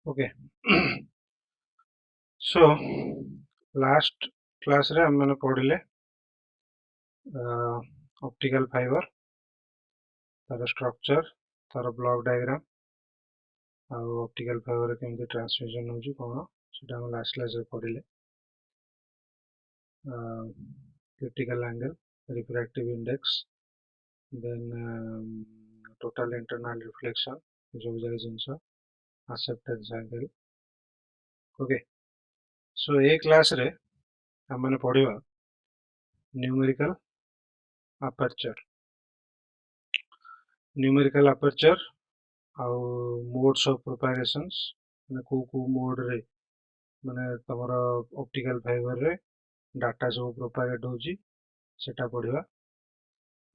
Okay so last class रे हम पढ़ले ऑप्टिकल फाइबर तार स्ट्रक्चर तार ब्लॉक डायग्राम आउ ऑप्टिकल फाइबर केमती ट्रांसमिशन होची कोन सेटा हम लास्ट क्लास रे पढ़ले critical angle refractive index then total internal reflection जो जगह जिंस एक्सेप्टेंस एंगल ओके सो ए क्लास रे हम पढ़िबा न्यूमेरिकल अपर्चर आउ मोड्स ऑफ प्रोपागेशंस माने को मोड रे माने तमरो ऑप्टिकल फाइबर रे डाटा सब प्रोपागेट होची सेटा पढ़िबा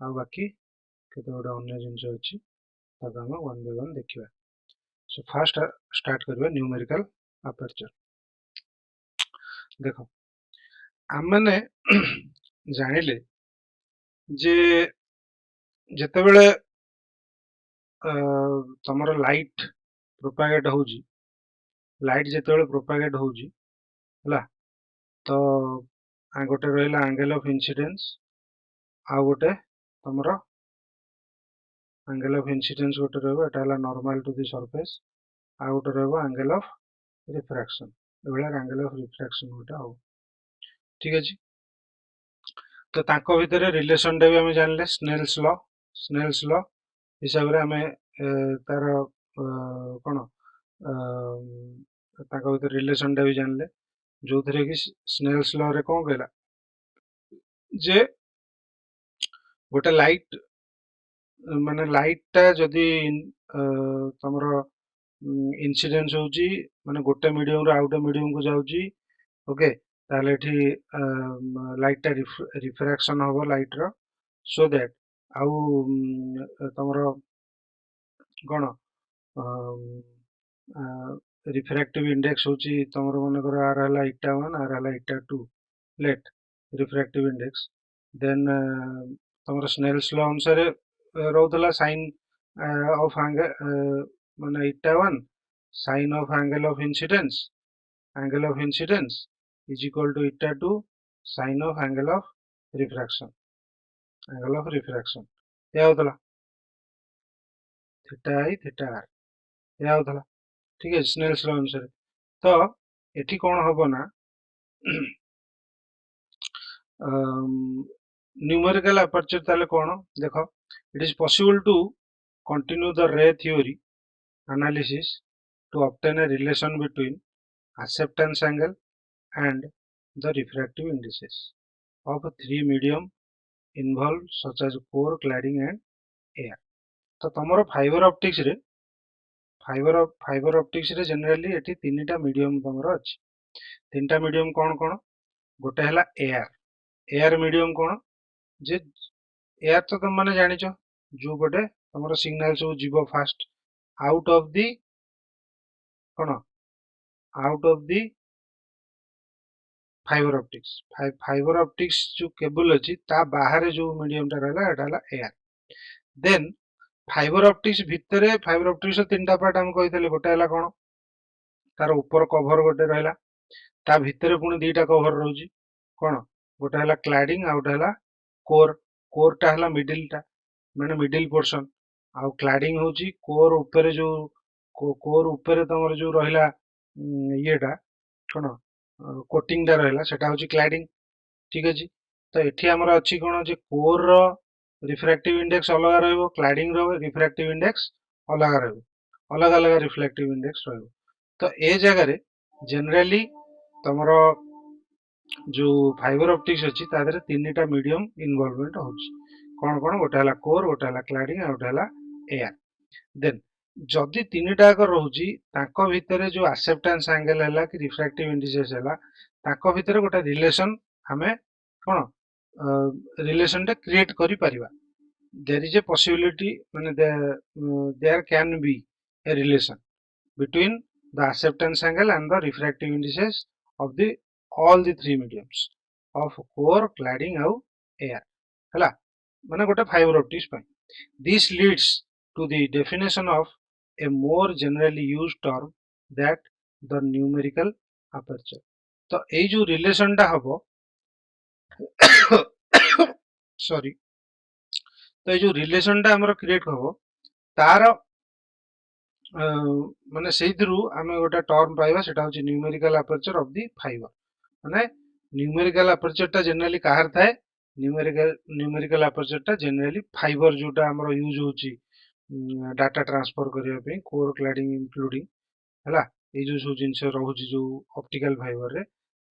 आ बाकी केते गोटे अन्य जिंस अछि ताका हम वन बाय वन देखिबा सो फर्स्ट स्टार्ट करबा न्यूमेरिकल अपर्चर देखो हम माने जानिले जे जते बेले तमरो लाइट प्रोपागेट होची लाइट जते बेले प्रोपागेट होची हला तो आ गोटे रहला एंगल ऑफ इंसिडेंस आ गोटे तमरो एंगल ऑफ इंसिडेंस गोटे रहबो एटा हला नॉर्मल टू द सरफेस आ गोटे रहबो angle of refraction Ebella angle of refraction गोटे हो ठीक अछि तो ताको भितरे रिलेशन डे भी हम जानले स्नेल्स लॉ हिसाब रे हमें तार कोन ताको भितर रिलेशन डे भी जानले जो थरे कि स्नेल्स लॉ रे कोन कहला जे गोटे लाइट माने लाइट टा जदी तमरो इन्सिडेंस होची माने गोटे मीडियम रो आउट मीडियम को जाउची ओके ताले एठी लाइट टा रिफ्रैक्शन होबो लाइट रो सो दैट आउ तमरो कोन रिफ्रैक्टिव इंडेक्स होची तमरो मन करो आर हला इटा 1 आर हला eta 2 let refractive index then तमरो स्नेल्स लॉ अनुसार रहउतला साइन ऑफ एंगल माने eta 1 sine of angle of incidence is equal to eta 2 sine of angle of refraction या होतला थीटा आई थीटा आर या होतला ठीक है स्नेल्स लॉ अनुसार तो एठी कोन हबो ना न्यूमेरिकल अपर्चर ताले कोन देखो it is possible to continue the ray theory analysis to obtain a relation between acceptance angle and the refractive indices of three medium involved such as core cladding and air तो तमरो fibre optics रे generally एठी तीनटा medium तमरो अछि तीनटा medium कोन कोन गोटे हला air medium कोन जे air तो तुम माने जानिचो जो पटे तमरो सिग्नल सब जीवो fast out of the cone out of the fibre optics जो केबल अछि ता बाहर जो मीडियम टा रहला एटा हला एयर देन फाइबर ऑप्टिक्स भितरे फाइबर ऑप्टिक्स तीनटा पार्ट हम कहितले गोटे हला कोन तार ऊपर कवर गोटे रहला ता भितरे पुनी दीटा कवर रहउची कोन गोटे हला क्लैडिंग आ गोटे हला कोर टा हला मिडिल टा माने मिडिल पोर्शन आ क्लैडिंग होची कोर ऊपर तमर जो रहला येटा कोन कोटिंग टा रहला सेटा होची क्लैडिंग ठीक अछि तो एठी हमर अछि कोन जे कोर रो रिफ्रैक्टिव इंडेक्स अलग रहबो क्लैडिंग रो रिफ्रैक्टिव इंडेक्स अलग रहबो अलग अलग रिफ्लेक्टिव इंडेक्स रहबो तो ए जगह रे जनरली तमरो जो फाइबर ऑप्टिक्स अछि तादरे तीनटा मीडियम इन्वॉल्वमेंट होची कोन कोन गोटे हला कोर गोटे हला क्लैडिंग आ गोटे हला एयर देन जदि तीनटा को रहउची ताको भितरे जो एक्सेप्टेंस एंगल हला कि रिफ्रैक्टिव इंडिसेस हला ताको भितरे गोटे रिलेशन हमें कोन रिलेशन टा क्रिएट करि परिबा there is a possibility माने there can be a relation between the acceptance angle and the refractive indices of the all the three mediums of core cladding ଆଉ air ହେଲା ମାନେ ଗୋଟେ fiber optics ପାଇଁ this leads to the definition of a more generally used term that the numerical aperture. तो एई जो relation टा हबो sorry तो ये जो रिलेशन टा हमर क्रिएट हबो तार माने सेइथिरु आमे गोटा टर्म पाइबा सेटा होची numerical aperture of the fibre माने न्यूमेरिकल अपर्चर टा जनरली काहर थाए न्यूमेरिकल अपर्चर टा जनरली फाइबर जोटा हमर यूज होची डाटा ट्रांसफर करिया पे कोर क्लैडिंग इंक्लूडिंग हला ए जो सब जिनस रहउची जो ऑप्टिकल फाइबर रे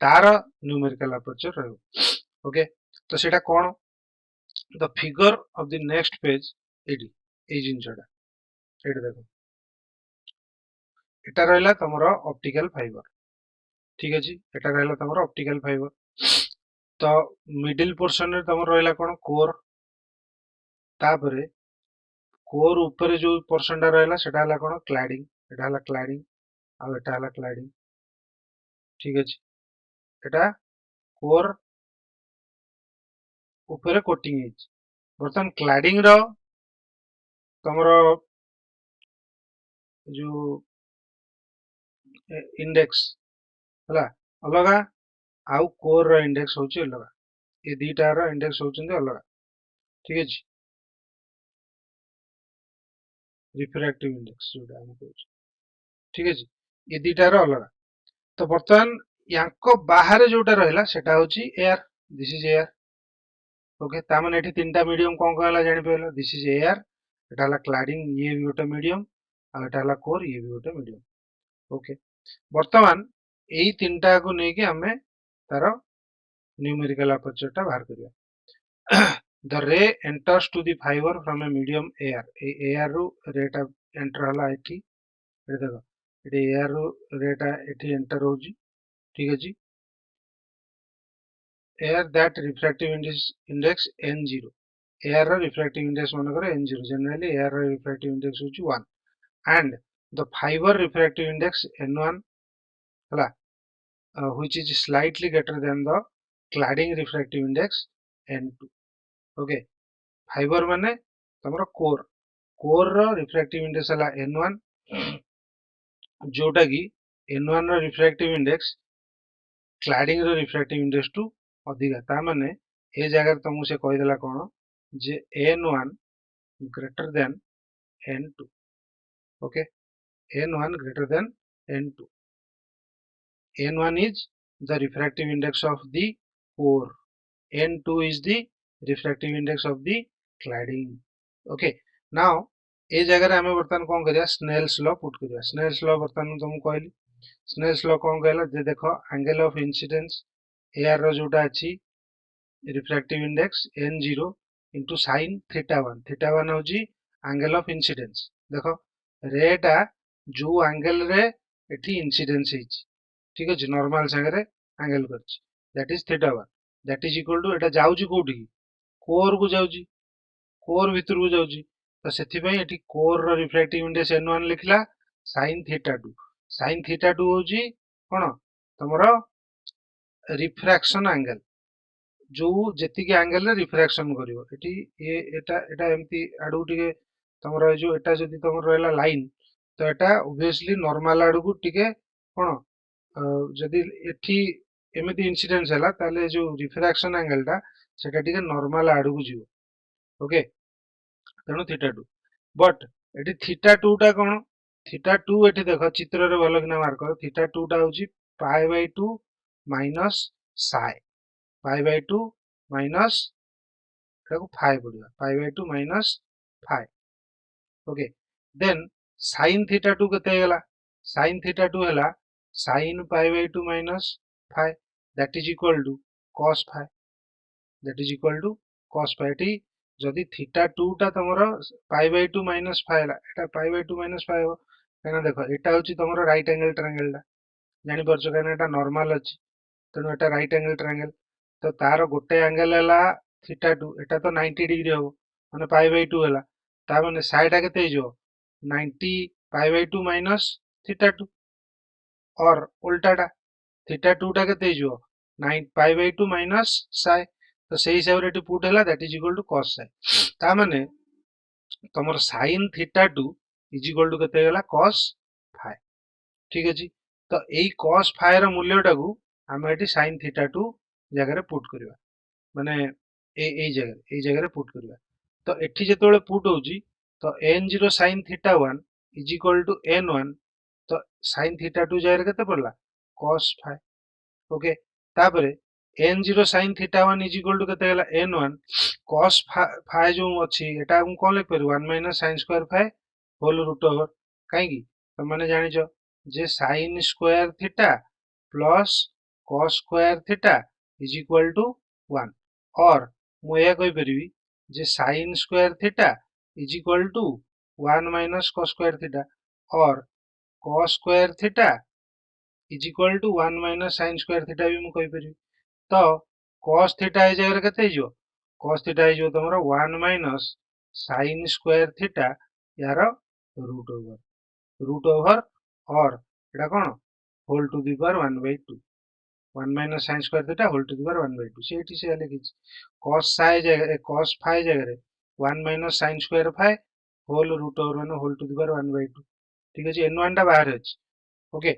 तार न्यूमेरिकल अपर्चर रहउ ओके तो सेटा कोन the figure of the next page एडी ए जिनसटा एडी देखो एटा रहला तमरो ऑप्टिकल फाइबर ठीक अछि एटा रहला तमरो ऑप्टिकल फाइबर तो मिडिल पोर्शन रे तमरो रहला कोन कोर तापरे कोर ऊपर जो पोर्शन टा रहला सेटा हला कोन क्लैडिंग एटा हला क्लैडिंग आ एटा हला क्लैडिंग ठीक अछि एटा कोर ऊपर कोटिंग हेछि बर्तन क्लैडिंग रो तमरो जो इंडेक्स हला अलगा आउ कोर रो इंडेक्स होछि अलगा ए दीटा रो इंडेक्स होछन्ते अलगा ठीक अछि रिफ्रैक्टिव इंडेक्स जोटा हम कहू ठीक अछि ए दीटा रो अलगा तो बर्तन याको बाहर जोटा रहला सेटा होछि air this is air okay ता माने एठी तीनटा मीडियम कोन कहला जानि पयला दिस इज एयर एटा हला क्लैडिंग ये भी गोटे मीडियम आ एटा हला कोर ये भी गोटे मीडियम ओके वर्तमान एई तीनटा को नै कि हमें तार न्यूमेरिकल अपर्चर टा बाहर करिया the ray enters to the fiber from a medium air ए एयर रो रेटा एंटर हला एठी ए देखो एठी एयर रो रेटा एठी एंटर होजी ठीक अछि air that refractive index n0 air रो रिफ्रैक्टिव इंडेक्स मन करे n0 जनरली एयर रो रिफ्रैक्टिव इंडेक्स होची 1 and the fiber refractive index n1 hela which is slightly greater than the cladding refractive index n2 okay fiber माने तमरो core रो refractive index हला n1 जोटा की n1 रो रिफ्रैक्टिव इंडेक्स क्लैडिंग रो रिफ्रैक्टिव इंडेक्स टू अधिका ता माने ए जगह तुमको से कहि देला कोन जे n1 greater than n2 okay n1 greater than n2 n1 is the refractive index of the core n2 is the refractive index of the cladding okay now ए जगह रे हमें वर्तमान कोन करिया स्नेल्स लॉ पुट करिया स्नेल्स लॉ वर्तमान तुमको कहली स्नेल्स लॉ कोन कहला जे देखो एंगल ऑफ इंसिडेंस एआर रो जोटा अछि refractive index n0 into sin theta 1 होजी एंगल ऑफ इंसिडेंस देखो रेटा जो एंगल रे एठी इंसिडेंस हेछि ठीक अछि नॉर्मल संगे एंगल करछि that is theta 1 that is equal to एटा जाउछि कोठी कोर को जाउछि कोर भीतर को जाउछि तो सेथि पई एठी कोर रो रिफ्रैक्टिव इंडेक्स n1 लिखला sin थीटा 2 होछि कोन तमरो रिफ्रैक्शन एंगल जो जेति के एंगल रे रिफ्रैक्शन करिवो एठी एटा एटा एम्ति आडू टिके तमरो जो एटा जदि तमरो रहला लाइन तो एटा ऑब्वियसली नॉर्मल आडू को टिके कोन जदि एठी एमिति इंसिडेंस हला ताले जो रिफ्रैक्शन एंगल टा सेटा टिके नॉर्मल आडू को जीवो ओके तेणु थीटा 2 बट एठी थीटा 2 टा कोन थीटा 2 एठी देखो चित्र रे भलो किना मार्क करो थीटा 2 टा होची pi by 2 minus psi pi by 2 minus एटाको फाई पडिया pi by 2 minus phi okay then sin theta 2 केते हेला sin थीटा 2 हेला sin pi by 2 minus phi that is equal to cos phi that is equal to cos phi टी जदि theta 2 टा तमरो pi by 2 minus phi हेला एटा pi by 2 minus phi हो केना देखो एटा होची तमरो राइट एंगल ट्रायंगल टा जानि परछो केना एटा नॉर्मल अछि तेणु एटा राइट एंगल ट्रायंगल तो तार गोटे एंगल हेला थीटा 2 एटा तो 90 डिग्री हो माने पाई बाय 2 हेला ता माने साइड आ केते जो 90 पाई बाय 2 माइनस थीटा 2 और उल्टाटा थीटा 2 टा केते जो 9 पाई बाय 2 माइनस साई तो सेही हिसाब रे एटी पुट हेला that is equal to cos साई ता माने तमर sin theta 2 is equal to केते गेला cos फाई ठीक अछि तो एई cos phi ର मूल्यटाକୁ ଆମେ ଏଠି sin theta 2 ଜାଗାରେ ପୁଟ୍ କରିବା ମାନେ ଏଇ ଜାଗାରେ ପୁଟ୍ କରିବା ତ ଏଠି ଯେତେବେଳେ ପୁଟ୍ ହଉଛି ତ n0 sin theta 1 is equal to n1 ତ sin theta 2 ଜାଗାରେ କେତେ ପଡିଲା cos phi ओके तापरे n0 sin theta 1 is equal to केते गेला n1 cos phi जो अछि एटा हम कोन लिख परिबो 1 minus sin square phi whole root over काहे की त माने जानि छ जे sin square theta plus cos square theta is equal to 1 और मु या कहि परिबी जे sin square theta is equal to 1 minus cos square theta और cos square theta is equal to 1 minus sin square theta भी मु कहि परिबी तो cos theta ए जगह केते हिजो cos theta हिजो तमरो 1 minus sin square theta यार root over और एटा कोन whole to the power 1 by 2 1 minus sin square theta whole to the power 1 by 2 सेठी से लिखि cos phi जगह cos phi जगह 1 minus sin square phi whole root over 1 whole to the power 1 by 2 ठीक अछि n1 टा बाहर अछि okay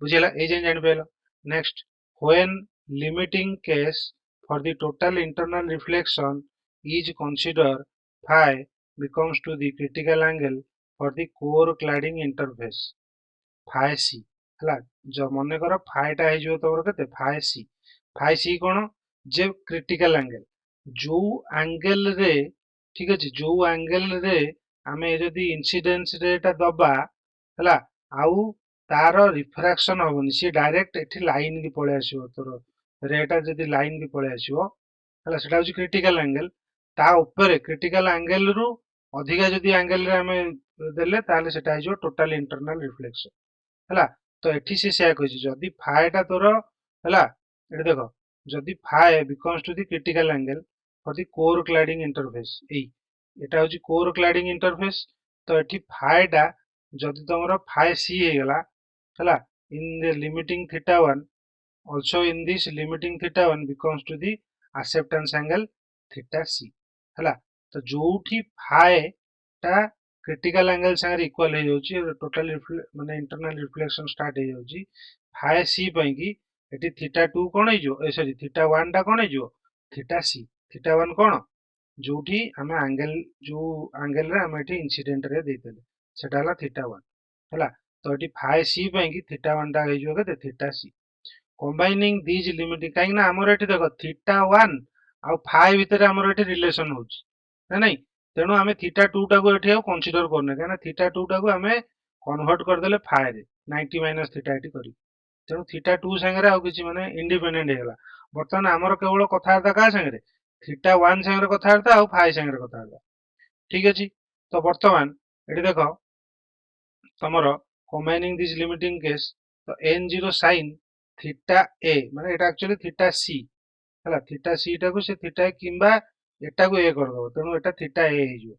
बुझिला ए जे जानि पेलो next when limiting case for the total internal reflection is considered phi becomes to the critical angle for the core cladding interface phi c हला जो मने करो phi टा हे जो तोर केते phi c कोन जे क्रिटिकल एंगल जो एंगल रे ठीक अछि जो एंगल रे आमे जदी इंसिडेंस रेटा दबा हला आउ तार रिफ्रैक्शन होबनी सी डायरेक्ट एठी लाइन की पळे आसीबो तोर रेटा जदी लाइन की पळे आसीबो हला सेटा होची क्रिटिकल एंगल ता ऊपर क्रिटिकल एंगल रु अधिका जदी एंगल रे आमे देले ताले सेटा हिजो टोटल इंटरनल रिफ्लेक्शन हला तो एठी से सेया कहछि जदी फाइ टा तोर हला एठी देखो जदी phi becomes to the critical angle for the core cladding interface एटा होची कोर क्लैडिंग इंटरफेस तो एठी फाइ टा जदी तमरो फाइ सी हे गेला हला in the limiting theta 1 also in this limiting theta 1 becomes to the acceptance angle theta c हला तो जोठी फाइ टा क्रिटिकल एंगल संगे इक्वल हे जाउची टोटल माने इंटरनल रिफ्लेक्शन स्टार्ट हे जाउची फाइ सी पई की एटी थीटा 2 कोन हे जो सॉरी थीटा 1 टा कोन हे जो थीटा सी थीटा 1 कोन जोठी हमें एंगल जो एंगल रे हम एटी इंसिडेंट रे देतले सेटा हला थीटा 1 हला तो एटी फाइ सी पई की थीटा 1 टा हे जो के theta C combining these limiting काहे ना हमर एटी देखो थीटा 1 आ फाइ भितर हमर एटी रिलेशन होची ना नहीं तेणु आमे थीटा 2 टा को एठी आ कंसीडर करने काना थीटा 2 टा को आमे कन्वर्ट कर देले फाइ रे 90 माइनस थीटा एठी करी तेणु थीटा 2 संगे रे आ किछि माने इंडिपेंडेंट हेला बर्तमान हमर केवल कथार्ता का संगे रे थीटा 1 संगे रे कथार्ता आ फाइ संगे रे कथार्ता ठीक अछि तो बर्तमान एठी देखो तमरो combining this limiting case तो n0 sin थीटा a माने एटा एक्चुअली थीटा c हला थीटा c टा को से थीटा किंबा एटा को a कर दो तेणु एटा थीटा a हे जो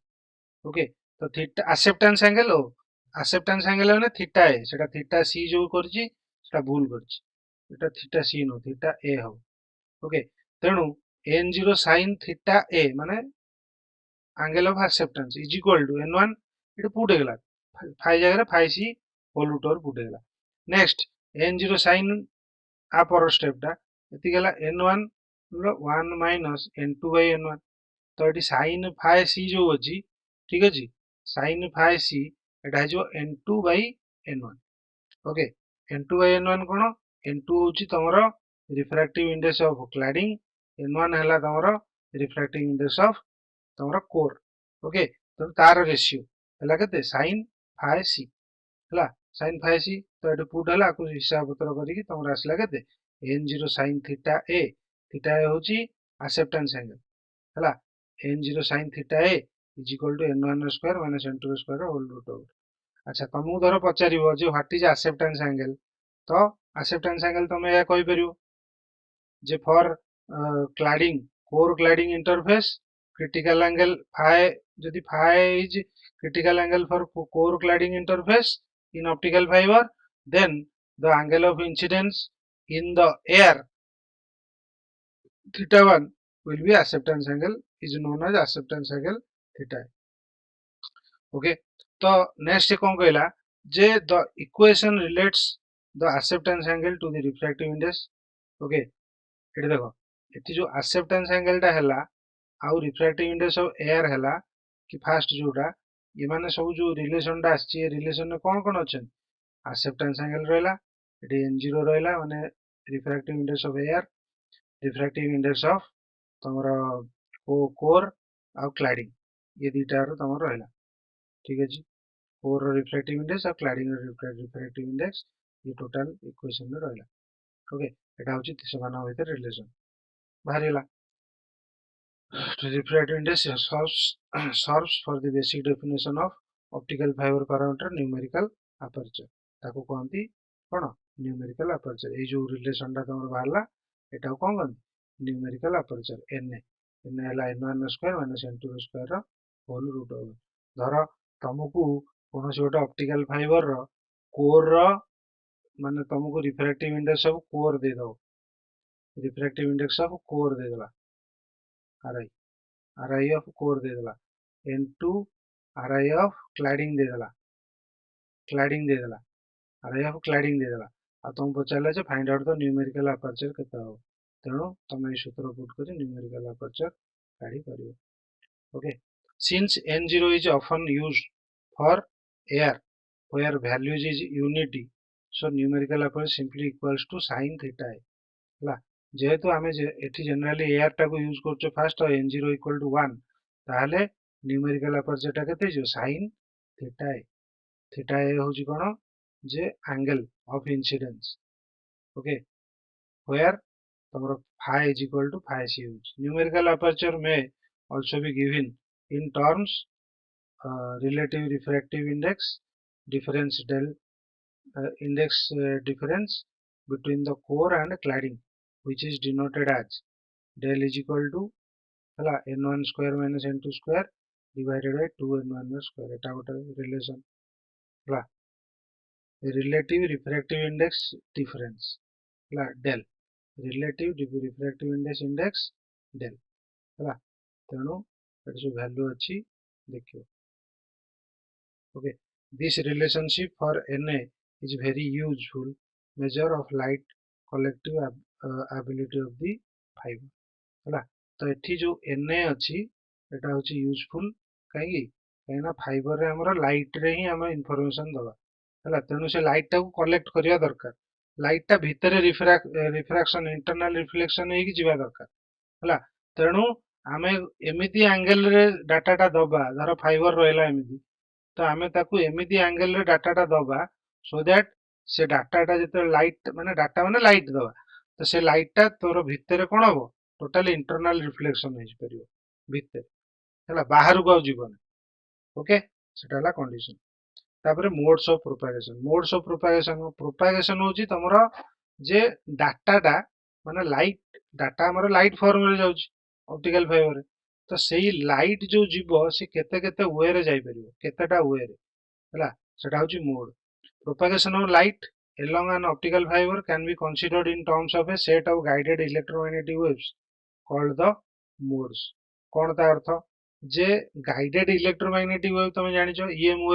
ओके तो थीटा एक्सेप्टेंस एंगल माने थीटा ए सेटा थीटा सी जो करछि सेटा भूल करछि एटा theta c no theta a हो ओके तेणु n0 sin थीटा ए माने angle of acceptance is equal to n1 it put हेगला फाइ जगह phi c whole root over put हेगला नेक्स्ट n0 sin आ पर स्टेप टा एति गेला n1 1 minus n2 by n1 तो एटी sin फाइ सी जो अछि ठीक अछि sin फाइ सी एटा जो n2 by n1 okay n2 by n1 कोन n2 होची तमरो refractive index of cladding n1 हला तमरो रिफ्रैक्टिव इंडेक्स ऑफ तमरो कोर ओके तो तार रेशियो हला केते sin फाइ सी हला sin फाइ सी तो एटा पुट हला को हिसाब पत्र करी कि तमरो आसला केते n0 sin थीटा ए होची एक्सेप्टेंस एंगल हला n0 sin theta a is equal to n1 square minus n2 square whole root over अच्छा तुमको धर पचारिबो जे व्हाट इज एक्सेप्टेंस एंगल तो एक्सेप्टेंस एंगल तुम या कहि परिबो जे for cladding core cladding interface critical angle phi जदि phi is critical angle for core cladding interface in optical fibre then the angle of incidence in the air theta 1 will be acceptance angle is known as acceptance angle theta okay तो next कौन कहला जे the equation relates the acceptance angle to the refractive index okay एठी देखो एठी जो acceptance angle टा हैला आउ refractive index ऑफ एयर हैला कि फास्ट जोटा ये माने सब जो रिलेशन टा आछि ए रिलेशन में कोन अछि acceptance angle रहला एठी n0 रहला माने refractive index of air refractive index of तमरो कोर आउ क्लैडिंग ये दीटा रो तमरो रहला ठीक अछि कोर रो रिफ्लेक्टिव इंडेक्स और क्लैडिंग रो रिफ्लेक्टिव इंडेक्स ये टोटल इक्वेशन में रहला ओके एटा होची सेमान भीतर रिलेशन बाहरिला refractive index serves for the basic definition of optical fiber parameter numerical aperture ताको कहंती कोन numerical aperture ए जो रिलेशन टा तमरो बाहरला एटा को कोन numerical aperture na na हैला n1 square minus n2 square रो होल रूट ओवर धर तुमको कौन गोटे ऑप्टिकल फाइबर रो कोर रो माने तुमको रिफ्रैक्टिव इंडेक्स सब कोर दे दो रिफ्रैक्टिव इंडेक्स सब कोर दे देला आरआई आरआई ऑफ कोर दे देला n2 आरआई ऑफ क्लैडिंग दे देला आरआई ऑफ क्लैडिंग दे देला आ तुम पचारला जे find out the numerical aperture केते हो तेणु तुम ए सूत्र पुट कर न्यूमेरिकल अपर्चर काढी परियो okay since n0 is often used for air where values is unity so numerical aperture simply equals to sin theta है जेहेतु आमे एठी जनरली एयर टा को यूज करछो फास्ट n0 इक्वल टू 1 ताहले न्यूमेरिकल अपर्चर टा केते जो sin थीटा ए होची कोन जे angle of incidence okay where तमरो phi is equal to phi c numerical aperture may also be given in terms relative refractive index difference del index difference between the core and cladding which is denoted as del is equal to hala n1 square minus n2 square divided by 2n1 square eta gote relation hala relative refractive index difference hala del relative refractive index del hala ତେଣୁ ଏଠି जो value ଅଛି देखियो okay this relationship for na is very useful measure of light collective ability of the fiber हला तो एठी जो na अछि एटा होची यूजफुल काई काईना फाइबर रे हमर लाइट रे ही हम इंफॉर्मेशन दबा हला तेनु से लाइट टा को कलेक्ट करिया दरकार लाइट टा भीतर रिफ्रैक्शन इंटरनल रिफ्लेक्शन हे की जीवा दरकार हला तेनु आमे एमिति एंगल रे डाटा टा दबा धर फाइबर रहला एमिति तो आमे ताकू एमिति एंगल रे डाटा टा दबा सो दैट से डाटा टा जते लाइट माने लाइट दबा तो से लाइट टा तोर भितर कोन हबो टोटल इंटरनल रिफ्लेक्शन हे परियो भितर हला बाहर को जीवन ओके सेटा हला कंडीशन तापर मोड्स ऑफ प्रोपागेशन होची तमरो जे डाटा टा माने लाइट डाटा हमर लाइट फॉर्म रे जाउची ऑप्टिकल फाइबर तो सेही लाइट जो जीवो से केते केते वे रे जाई परियो केतेटा वे रे हला सेटा होची mode propagation of light along an optical fiber can be considered in terms of a set of guided electromagnetic waves called the modes कोन ता अर्थ जे गाइडेड इलेक्ट्रोमैग्नेटिक वेव तुम जानि छ ईएम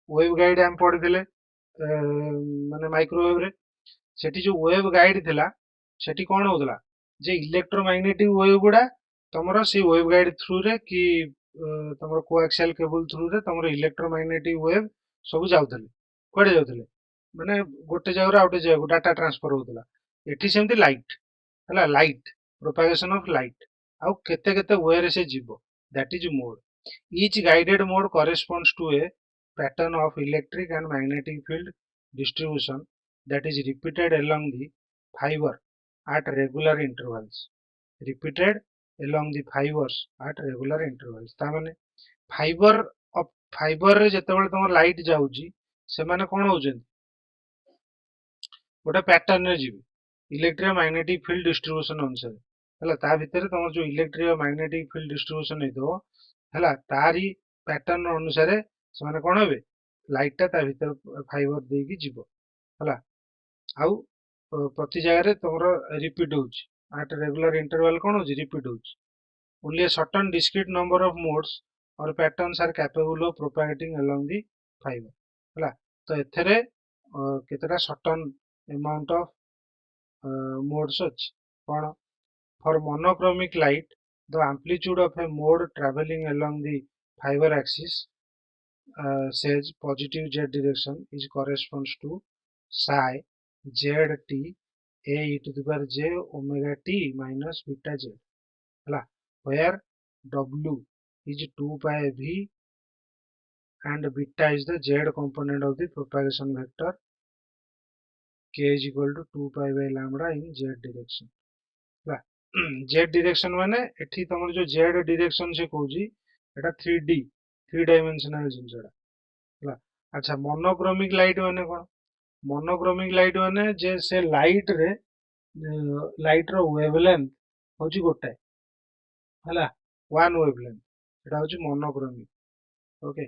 वेव गाइड हम पढिथिले माने माइक्रोवेव रे सेठी जो वेव गाइड थिला सेठी कोन होतला जे इलेक्ट्रोमैग्नेटिक वेव गुडा तमरो सी वेव गाइड थ्रू रे कि तमरो कोएक्सियल केबल थ्रू रे तमरो इलेक्ट्रोमैग्नेटिक वेव सब जाउथले कोडे जाउथले माने गोटे जगह आउटे जगह डाटा ट्रांसफर होतला एठी सेमती लाइट हला लाइट प्रोपागेशन ऑफ लाइट आउ केते केते वे रे से जीवो that is mode each guided mode corresponds to a pattern of electric and magnetic field distribution that is repeated along the fiber at regular intervals repeated along the fibers at regular intervals ता माने fibre रे जेतेबेले तमर light जाउची से माने कोन होजन गोटे pattern रे जीवे इलेक्ट्रिक मैग्नेटिक फील्ड डिस्ट्रीब्यूशन अनुसार हला ता भितर तमर जो इलेक्ट्रिक मैग्नेटिक फील्ड डिस्ट्रीब्यूशन हेतो हला तारी पैटर्न अनुसार से माने कोन हेबे लाइट ता ता भितर फाइबर देकी जीवो हला आउ प्रति जगह रे तमरो रिपीट होची एट रेगुलर इंटरवल कोन होची रिपीट होची only a certain discrete number of modes or patterns are capable of propagating along the fibre हला तो एथेरे केतेटा सर्टन अमाउंट ऑफ मोड्स अछि कोन for monochromic light the amplitude of a mode travelling along the fibre axis says positive z direction is corresponds to psi zt a e to the power j omega t minus beta z ହେଲା where w is 2 pi v and beta is the z component of the propagation vector k is equal to 2 pi by lambda in z direction ହେଲା z direction माने एठी तमर जो z direction से कहूची एटा 3D 3 dimensional जिनसडा ହେଲା अच्छा monochromic light माने कोन monochromic light माने जे से लाइट रो वेवलेंथ होची गोटे ହେଲା वन वेवलेंथ एटा होची मोनोक्रोमिक ओके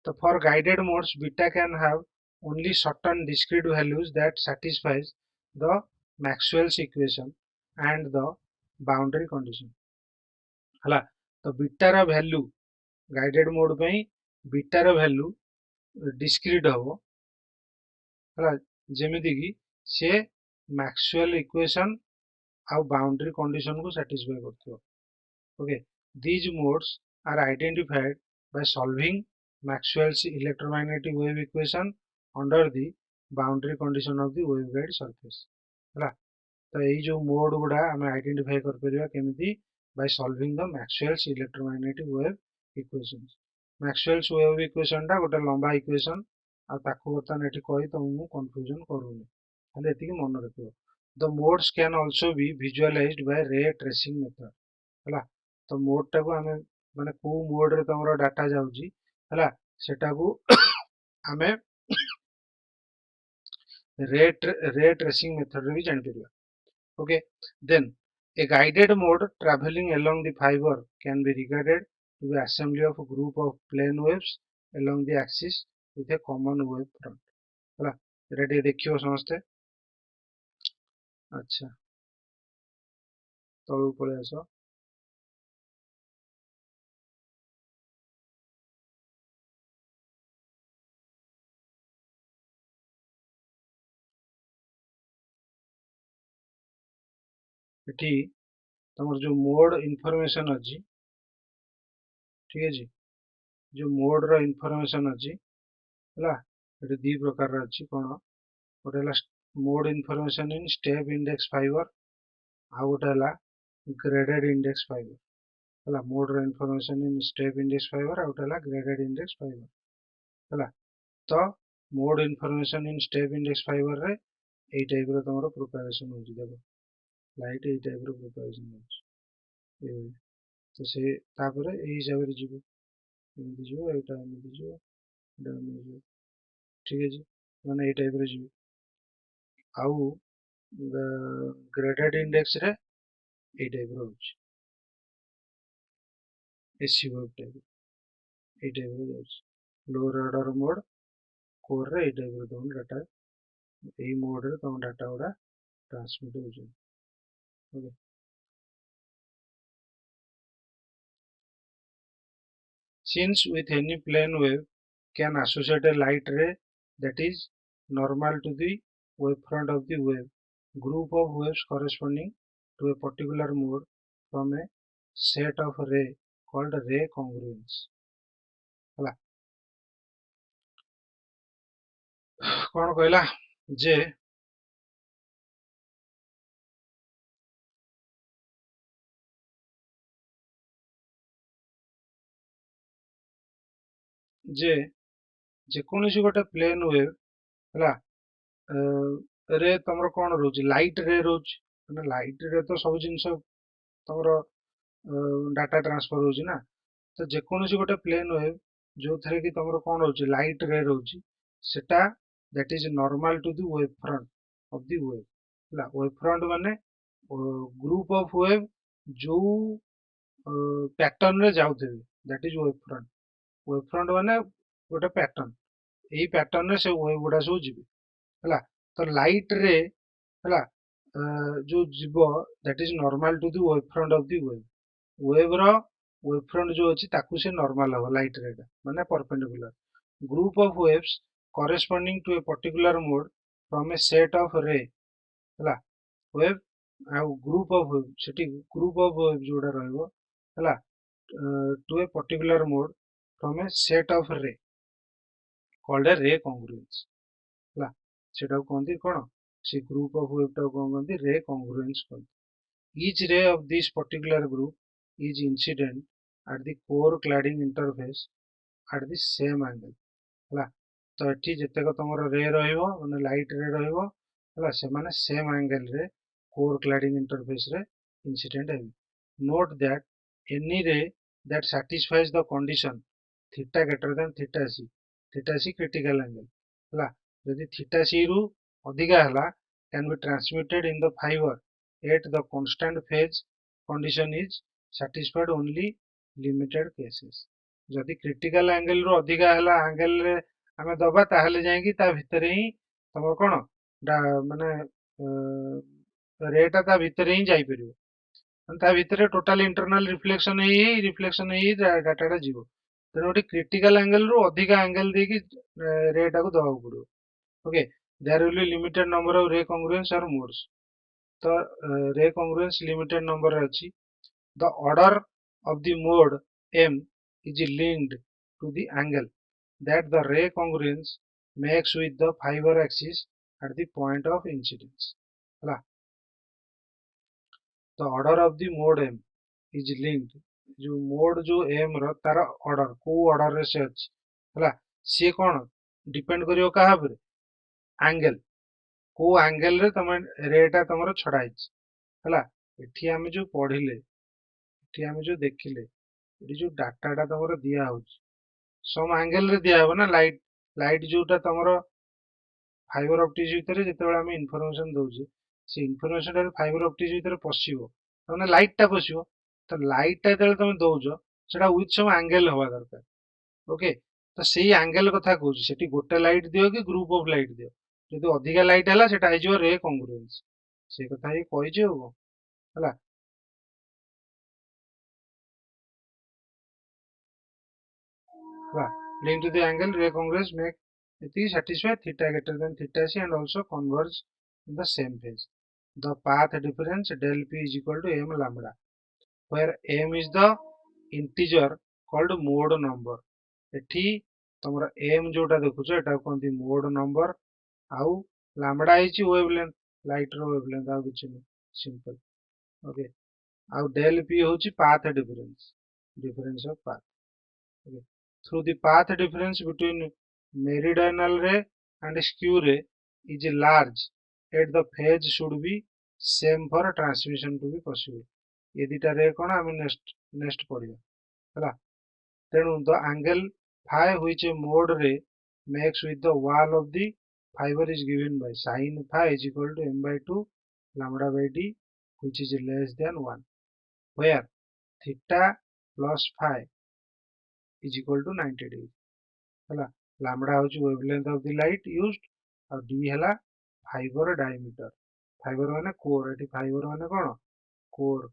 तो for guided modes beta can have only certain discrete values that satisfies the Maxwell's equation and the boundary condition ହେଲା तो बीटा रा वैल्यू गाइडेड मोड पे बीटा रा वैल्यू डिस्क्रीट हबो ହେଲା जेमिति कि से मैक्सवेल इक्वेशन आ बाउंड्री कंडीशन को सैटिस्फाई करथियो okay these modes are identified by solving Maxwell's electromagnetic wave equation under the boundary condition of the waveguide surface ହେଲା तो यही जो मोड गुडा हमें आइडेंटिफाई कर परिया केमिति by solving the Maxwell's electromagnetic wave equations Maxwell's wave equation टा गोटे लंबा इक्वेशन आ ताको बर्तन एठी कहि तो मु कंफ्यूजन करूनी खाली एति कि मन रखियो the modes can also be visualized by ray tracing method ହେଲା तो मोड टा को हमें माने को मोड रे तमरो डाटा जाउची ହେଲା सेटा को हमें रे ट्रेसिंग मेथड रे भी जान परिया okay then a guided mode traveling along the fiber can be regarded to be assembly of a group of plane waves along the axis with a common wave front ହେଲା एटा टे देखियो समस्ते अच्छा तळु पळे आसो एठी तमर जो मोड इंफॉर्मेशन अछि ठीक अछि जो मोड रो इंफॉर्मेशन अछि ହେଲା एठी दी प्रकार रा अछि कोन गोटे हला mode information in step index fibre आ गोटे हला ग्रेडेड इंडेक्स फाइबर हला मोड रो information in step index fibre आ गोटे हला ग्रेडेड इंडेक्स फाइबर हला तो mode information in step index fibre रे एई टाइप रो तमरो प्रोपगेशन होची देखो लाइट एई टाइप रो प्रोपगेशन होची एई तो से तापरे एई हिसाब रे जीवो एमती जीवो एटा एमती जीवो एटा एमती जीवो ठीक है जी माने एई टाइप रे जीवो आउ ग्रेडेड इंडेक्स रे एई टाइप रो होची एसी वेव टाइप एई टाइप रो जाउची लोअर ऑर्डर मोड कोर रे एई टाइप रो तम डाटा एई मोड रे तम डाटा गुडा ट्रांसमिट होची okay since with any plane wave can associate a light ray that is normal to the wavefront of the wave group of waves corresponding to a particular mode from a set of ray called ray congruence हला कोन कहला जे जे जे कोनोसी गोटे plane wave हला रे तमरो कोन रोची light ray रोची माने light रे तो सब जिंस तमरो डाटा ट्रांसफर होची ना तो जे कोनोसी गोटे प्लेन वेव जो थरे कि तमरो कोन होची लाइट रे रोची सेटा that is normal to the wave front of the wave हला वेव फ्रंट माने ग्रुप ऑफ वेव जो पैटर्न रे जाउथबे दैट इज वेव फ्रंट माने गोटे पैटर्न एई पैटर्न रे से वेव गुडा सब जिबे हला तो लाइट रे हला जो जीवो that is normal to the wave front of the wave रो वेव फ्रंट जो अछि ताकू से नॉर्मल हो लाइट रे माने perpendicular group of waves corresponding to a particular mode from a set of ray ହେଲା wave ଆଉ group of wave ସେଠି group of wave जोड़ा ରହିବ ହେଲା to a particular mode from a set of ray called a ray congruence ହେଲା ସେଟାକୁ କହନ୍ତି କଣ ସେ group of wave ଟାକୁ କଣ କହନ୍ତି ray congruence କହନ୍ତି each ray of this particular group is incident at the core cladding interface at the same angle ହେଲା ତ ଏଠି ଯେତେକ ତମର ରେ ରହିବ ମାନେ ଲାଇଟ୍ ରେ ରହିବ ହେଲା ସେମାନେ ସେମ୍ ଆଙ୍ଗେଲ ରେ କୋर କ୍ଲାଡିଂ ଇଣ୍ଟରଫେସ ରେ ଇନସିଡେଣ୍ଟ ହେବେ note that any ray that satisfies the condition theta greater than theta c critical angle ହେଲା ଯଦି theta c ରୁ ଅଧିକା ହେଲା can be transmitted in the fiber at the constant phase condition is satisfied only limited cases ଯଦି critical angle ରୁ ଅଧିକା ହେଲା angle ରେ ଆମେ ଦବା ତାହେଲେ ଯାଇକି ତା ଭିତରେ ହିଁ ତମର କଣ ମାନେ ରେଟା ତା ଭିତରେ ହିଁ ଯାଇପାରିବ ତା ଭିତରେ ଟୋଟାଲ ଇଣ୍ଟରନାଲ ରିଫ୍ଲେକ୍ସନ ହେଇ ଡାଟାଟା ଯିବ ତେଣୁ ଗୋଟେ କ୍ରିଟିକାଲ ଆଙ୍ଗେଲ ରୁ ଅଧିକା ଆଙ୍ଗେଲ ଦେଇକି ରେଟାକୁ ଦବାକୁ ପଡିବ okay there will be limited number of ray congruence ଅର ମୋଡ୍ସ ତ ରେ କଂଗ୍ରୁଏନ୍ସ ଲିମିଟେଡ ନମ୍ବର ଅଛି ଦ order of the Mod m is linked to the angle that the ray congruence makes with the fiber axis at the point of incidence ହେଲା the order of the mode m is linked जो mode जो m ର ତାର order को order ରେ ସେ ଅଛି ହେଲା ସିଏ କଣ डिपेंड करियो काहा पर एंगल को एंगल रे तमे रेटा तमरो छडा हिच ହେଲା एठी आमे जो पढिले एठी आमे जो देखिले एठी जो डाटाटा तमरो दिया होछ सम एंगल रे दिया हो ना लाइट लाइट जोटा तमरो फाइबर ऑप्टिक्स ভিতরে যেତେବେଳେ ଆମେ ইনফরমেশন দଉଛେ ସେ ইনফরমেশন ରେ फाइबर ऑप्टिक्स ଭିତରେ ପଶିବ ମାନେ ଲାଇଟ ଟା ପଶିବ ତ ଲାଇଟ ଟା ଯେତେବେଳେ ତମେ ଦଉଛ ସେଟା ୱିଥ ସମ ଆଙ୍ଗେଲ ହବା ଦରକାର ଓକେ ତ ସେଇ ଆଙ୍ଗେଲ କଥା କହୁଛି ସେଠି ଗୋଟେ ଲାଇଟ ଦିଅ କି ଗ୍ରୁପ ଅଫ ଲାଇଟ ଦିଅ ଯଦି ଅଧିକା ଲାଇଟ ହେଲା ସେଟା ହେଇଯିବ ରେ କଂଗ୍ରୁଏନ୍ସ ସେ କଥା ହିଁ କହିଛି ଆଉ ହେଲା linked to the angle ray congruence make it satisfy theta greater than theta c and also converge in the same phase. The path difference del p is equal to m lambda, where m is the integer called mode number. एठी तमरा m जोटा देखुछो एटा कोंती mode number आउ lambda हिची wavelength light रो wavelength आउ किछ नै simple okay आउ del p होची path difference of path okay through the path difference between meridional ray and skew ray is large at the phase should be same for transmission to be possible ये दिटा रे कोन आमे next पढिया हला तेनु the angle phi which a mode ray makes with the wall of the fiber is given by sin phi is equal to m by 2 lambda by d which is less than 1 where theta plus phi is equal to 90 degree हला lambda होची wavelength of the light used और d हला fibre diameter fibre माने core eighty fibre माने कोन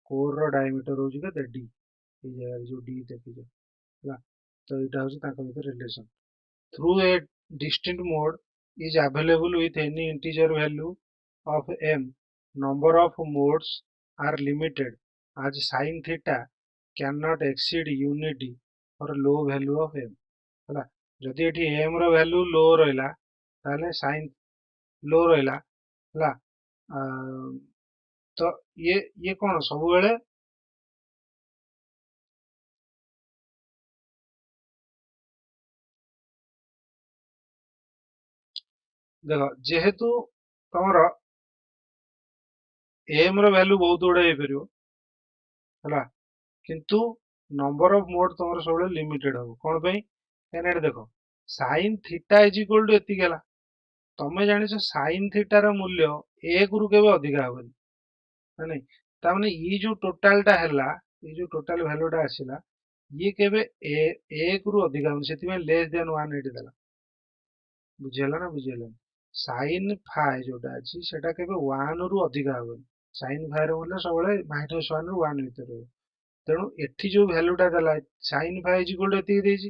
core रो diameter होची के d ए जगह जो d देखि जो हला तो एटा होची ताको भीतर relation through a distinct mode is available with any integer value of m number of modes are limited as sin theta cannot exceed unity for low value of m हला जदि एठी m रो वैल्यू लो रहला ताले sin लो रहला हला तो ये कोन सब बेले देखो जेहेतु तमरो m रो वैल्यू बहुत उडे हे परियो हला किंतु नंबर ऑफ मोड तमरो सब बेले लिमिटेड हो कोन पई एने देखो sin theta is equal to एति गेला तमे जानि छ sin थीटा रो मूल्य 1 रु केबे अधिका होबे नै ता माने ई जो टोटल टा हैला ई जो टोटल वैल्यू टा आसीला ये केबे 1 रु अधिका होबे सेति में लेस देन 1 एटी देला बुझियला ना बुझियला sin phi जोटा अछि सेटा केबे 1 रु अधिका होबे sin phi रो मूल्य सबले -1 रु 1 भीतर हो तेणु एठी जो वैल्यू टा देला sin phi is equal to एति देछि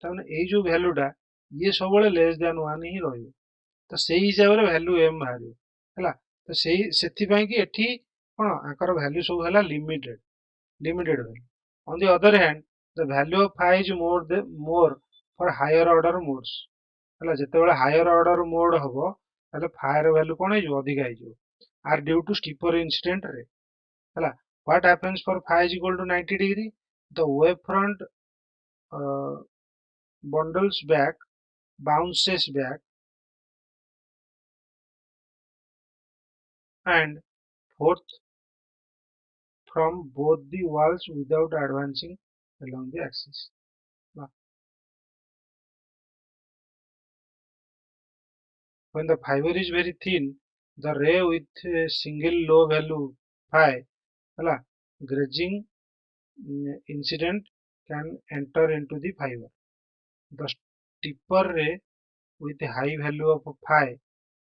ता माने एई जो वैल्यू टा ये सब लेस दैन 1 ही रहिबो। तो सेही हिसाब रे वैल्यू m बाहरियो हैला। तो सेही सेथि पई कि एठी कोन आकर वैल्यू सब हैला limited value. On the other hand the value of phi is more for higher order modes हैला। जेतेबेले हायर ऑर्डर मोड हबो ताले phi ର वैल्यू कोन हे जो अधिक आइ जो are due to steeper incident ray हैला। What happens for phi is equal to 90 degree the wave front bundles back bounces back and forth from both the walls without advancing along the axis. Now, when the fiber is very thin, the ray with a single low value phi hala, grazing incident can enter into the fiber. The steeper ray with a high value of phi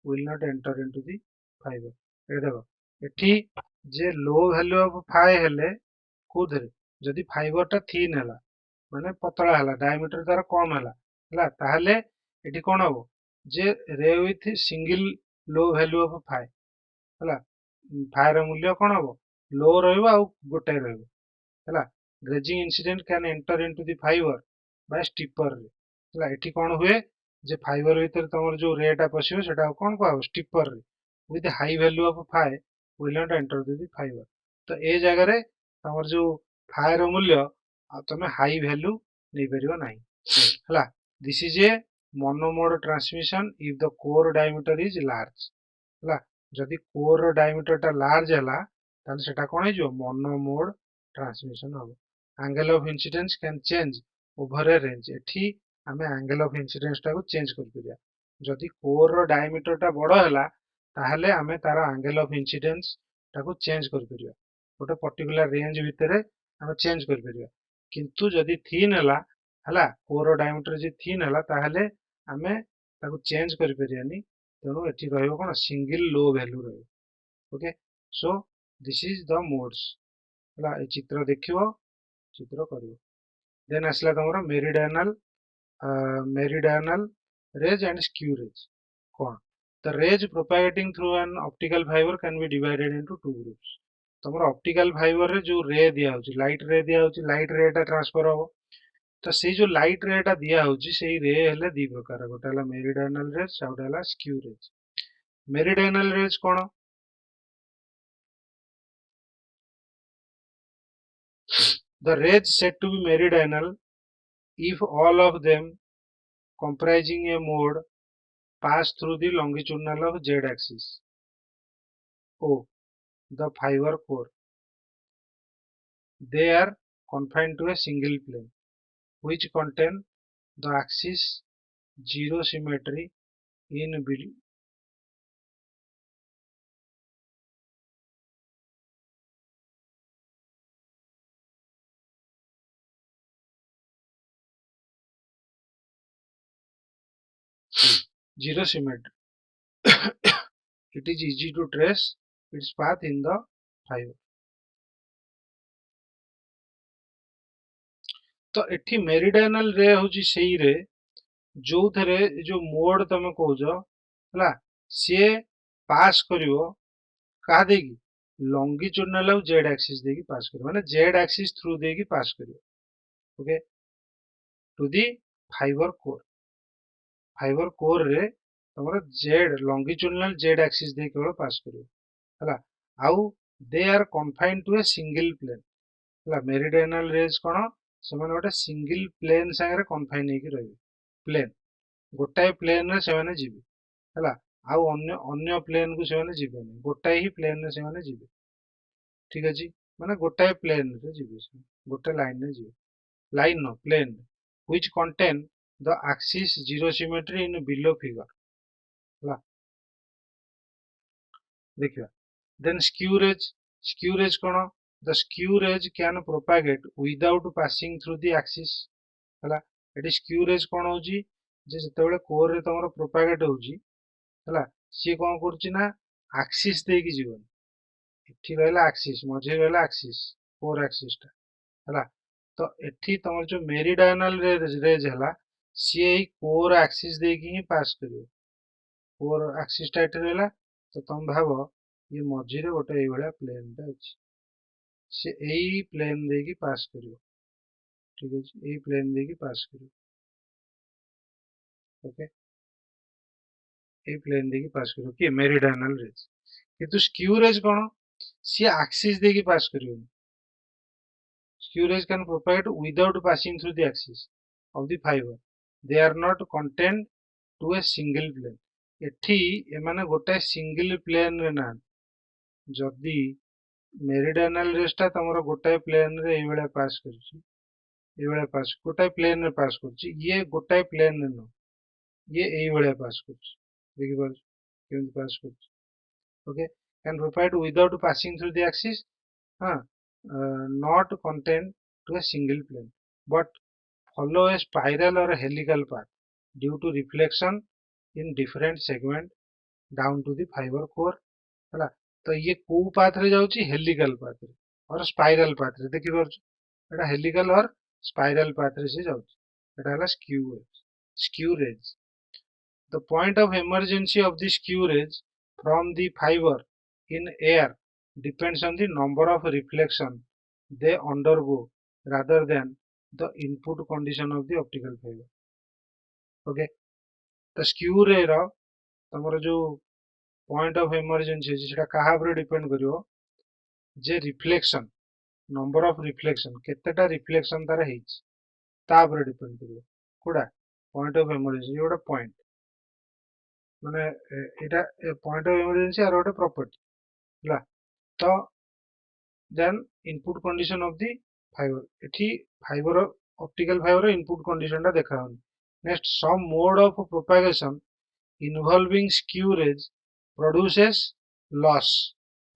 will not enter into the fiber. ये देखो एठी जे low value of phi हेले कोधरे जदि fibre टा thin हैला माने पतला हैला डायमीटर तार कम हैला ताहले एठी कोन हबो जे रे with single low value of phi हैला phi ର मूल्य कोन हबो लो रहइबो आ गोटे रहइबो हैला। Grazing incident can enter into the fibre by steeper ray हैला। एठी कोन हुए जे फाइबर भीतर तमर जो रे टा पसियो सेटा कोन को स्टीपर रे with high value of phi will not enter the fiber। तो ए जगह रे तमर जो phi ର मूल्य आ तमे हाई वैल्यू नै परियो नाही हैला। This is a monomode transmission if the core diameter is large हैला। जदि कोर रो डायमीटर टा लार्ज हैला ताले सेटा कोन हे जो मोनोमोड ट्रांसमिशन हबो। Angle of incidence can change over a range एठी हमें एंगल ऑफ इंसिडेंस टा को चेंज कर परिया। जदि कोर रो डायमीटर टा बड़ हैला ताहले हमें तार एंगल ऑफ इंसिडेंस टाको चेंज कर परिया गोटे पर्टिकुलर रेंज भितर हमें चेंज कर परिया। किंतु जदि थिन हैला हैला कोर रो डायमीटर जे थिन हैला ताहले हमें ताको चेंज कर परियानी तेणु एठी रहइबो कोन सिंगल लो वैल्यू रहइबो। Okay so this is the modes हैला। ए चित्र देखिबो चित्र करिवो देन आसला तमरो meridional rays and skew rays कोन the rays propagating through an optical fiber can be divided into two groups। तमर ऑप्टिकल फाइबर रे जो रे दिया होची लाइट रे दिया होची लाइट रे टा ट्रांसफर हो तो से जो लाइट रे टा दिया होची सेही रे हेले दी प्रकार गोटे हला मेरिडियनल रेज आ गोटे हला स्क्यू रेज। मेरिडियनल रेज कोन the rays said to be meridional if all of them comprising a mode pass through the longitudinal of z axis o the fiber core they are confined to a single plane which contain the axis zero symmetry in zero symmetry it is easy to trace its path in the fiber। तो एठी meridional रे होची सेही रे जो थरे जो mode तमे कहजो हला से पास करिवो कहा देगी लॉन्गिट्यूडिनल और जेड एक्सिस देगी पास करिवो माने जेड एक्सिस थ्रू देगी पास करिवो। Okay to the fibre core रे तमरो जेड लॉन्गिट्यूडिनल जेड एक्सिस दे केवल पास करिवो हला। आउ they are confined to a single plane हला। मेरिडियनल रेज कोन से माने गोटे सिंगल प्लेन संगे कन्फाइन हेकी रहबे प्लेन गोटाए प्लेन रे से माने जिबे हला। आउ अन्य अन्य प्लेन को से माने जिबे नै गोटाए ही प्लेन रे से माने जिबे ठीक अछि माने गोटाए प्लेन रे जिबे गोटे लाइन रे जिबे लाइन नो plane which contain the axis zero symmetry in below figure हला। देखिबा then skew rays cone the skew rays can propagate without passing through the axis हला। एटी स्क्यू रेज कोन होची जे जतेबेले कोर रे तमरो प्रोपागेट होची हला सी कोन करची ना एक्सिस देकी जीवन एठी रहला एक्सिस मझे रहला एक्सिस कोर एक्सिस टा हला। तो एठी तमर जो मेरिडियनल रेज हला सी कोर एक्सिस देकी ही पास करियो कोर एक्सिस टा एठी रहला तो तुम भाबो ये मझी रे गोटे एई भलिया प्लेन टा अछि से एई प्लेन देकी पास करियो ठीक अछि एई प्लेन देकी पास करियो ओके एई प्लेन देकी पास करियो कि मेरिडियनल रेज किंतु स्क्यू रेज कोन सी एक्सिस देकी पास करियो skew rays can propagate without passing through the axis of the fiber. They are not contained to a single plane. ଏଠି ଏମାନେ ଗୋଟାଏ ସିଙ୍ଗଲ ପ୍ଲେନ ରେ ନାହାନ୍ତି ଯଦି ମେରିଡିଆନାଲ ରେସ୍ ଟା ତମର ଗୋଟାଏ ପ୍ଲେନ ରେ ଏଇଭଳିଆ ପାସ୍ କରୁଛି ଏଇଭଳିଆ ପାସ୍ ଗୋଟାଏ ପ୍ଲେନ ରେ ପାସ୍ କରୁଛି ଇଏ ଗୋଟାଏ ପ୍ଲେନ ରେ ନୁହଁ ଇଏ ଏଇଭଳିଆ ପାସ୍ କରୁଛି ଦେଖିପାରୁଛ କେମିତି ପାସ୍ କରୁଛି okay can propagate without passing through the axis huh? Not contained to a single plane but follow a spiral or a helical path due to reflection in different segment down to the fiber core ହେଲା ତ ଇଏ କୋଉ path ରେ ଯାଉଛି ହେଲିକାଲ path ରେ और spiral path ରେ ଦେଖି ପାରୁଛ ଏଟା ହେଲିକାଲ और ସ୍ପାଇରାଲ ପାଥ ରେ ସେ ଯାଉଛି ଏଟା ହେଲା skew rays the point of emergency of the skew rays from the fiber in air depends on the number of reflection they undergo rather than the input condition of the optical fiber okay the skew ray ର ତମର ଯୋଉ point of emergency अछि सेटा कहा पर depend करियो जे reflection number of reflection केतेटा रिफ्लेक्शन तार हेछि ता पर डिपेंड करियो कोडा पॉइंट ऑफ इमरजेंसी योडा पॉइंट माने एटा पॉइंट ऑफ इमरजेंसी आर गोटे प्रॉपर्टी हला तो then input condition of the fibre एठी fibre optical fibre input condition टा देखा होनी next some mode of propagation involving skew rays produces loss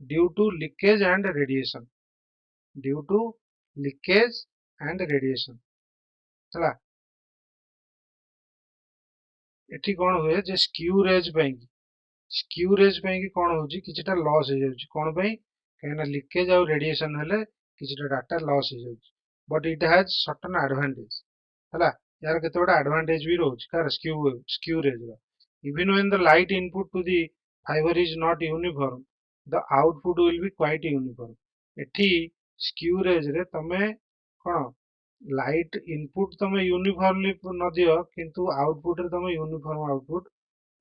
due to leakage and radiation due to leakage and radiation ହେଲା ଏଠି କଣ ହୁଏ ଯେ ସ୍କ୍ୟୁ raise ପାଇଁ କି କଣ ହଉଛି କିଛିଟା ଲସ୍ ହେଇଯାଉଛି କଣ ପାଇଁ କାହିଁକିନା ଲିକେଜ ଆଉ ରେଡିଏସନ ହେଲେ କିଛିଟା ଡାଟା ଲସ୍ ହେଇଯାଉଛି but eat has certain advantage ହେଲା यार କେତେ ଗୋଟେ ଆଡଭାଣ୍ଟେଜ ବି ରହୁଛି କାର ସ୍କ୍ୟୁ ରେଜ୍ ର even when the light input to the fiber is not uniform the output will be quite uniform ଏଠି skew rays ରେ ତମେ କଣ लाइट इनपुट तमे यूनिफॉर्मली न दियो किंतु आउटपुट रे तमे यूनिफॉर्म आउटपुट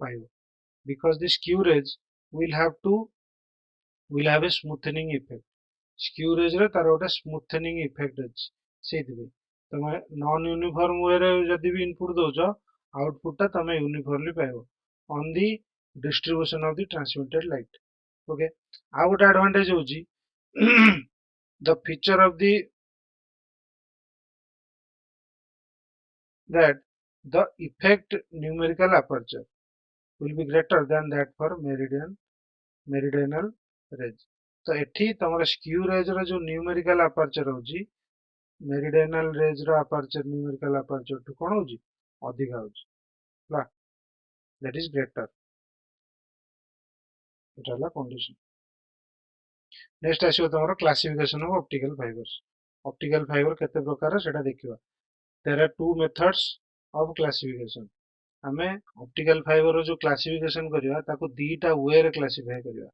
पाइबो because the skew rays will have a smoothening effect skew rays रे तार गोटे smoothening effect अछि सेति तमे नॉन यूनिफॉर्म वे रे जदि भी इनपुट दोछ आउटपुट ता तमे यूनिफॉर्मली पाइबो on the distribution of the transmitted light okay आ गोटे एडवांटेज होची the feature of the that the effect numerical aperture will be greater than that for meridional rays तो एठी तमरा skew rays रो जो numerical aperture होची meridional rays रो aperture numerical aperture टू कोन होची अधिक होची ला that is greater Etah La condition next आसीबो तमरा classification of optical fiber केते प्रकार सेटा देखिबा there are two methods of classification आमे ऑप्टिकल फाइबर रो जो क्लासिफिकेशन करिया ताको दीटा वे रे क्लासिफाई करिया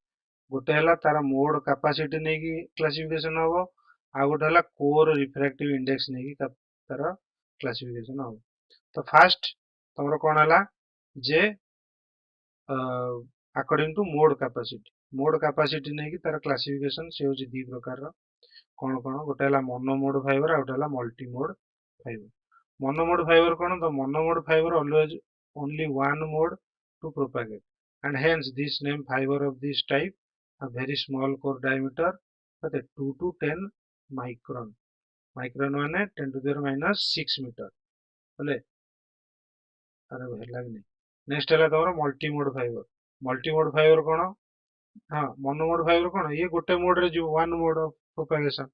गोटे हला तार मोड कैपेसिटी नै की क्लासिफिकेशन हबो आ गोटे हला कोर रिफ्रैक्टिव इंडेक्स नै की तार क्लासिफिकेशन हबो तो फर्स्ट तमरो कोन हला जे अकॉर्डिंग टू मोड कैपेसिटी नै की तार क्लासिफिकेशन से होची दी प्रकार रो कोन कोन गोटे हला मोनो मोड फाइबर आ गोटे हला multi mode fibre mono mode fiber कोन तो mono mode fiber always only one mode to propagate and hence this name fiber of this type a very small core diameter with 2 to 10 micron माने 10 to the minus 6 meter बोले अरे हेला नहीं next हला तमरो multi mode fibre कोन हां mono mode fibre कोन ये गोटे mode रे जो one mode of propagation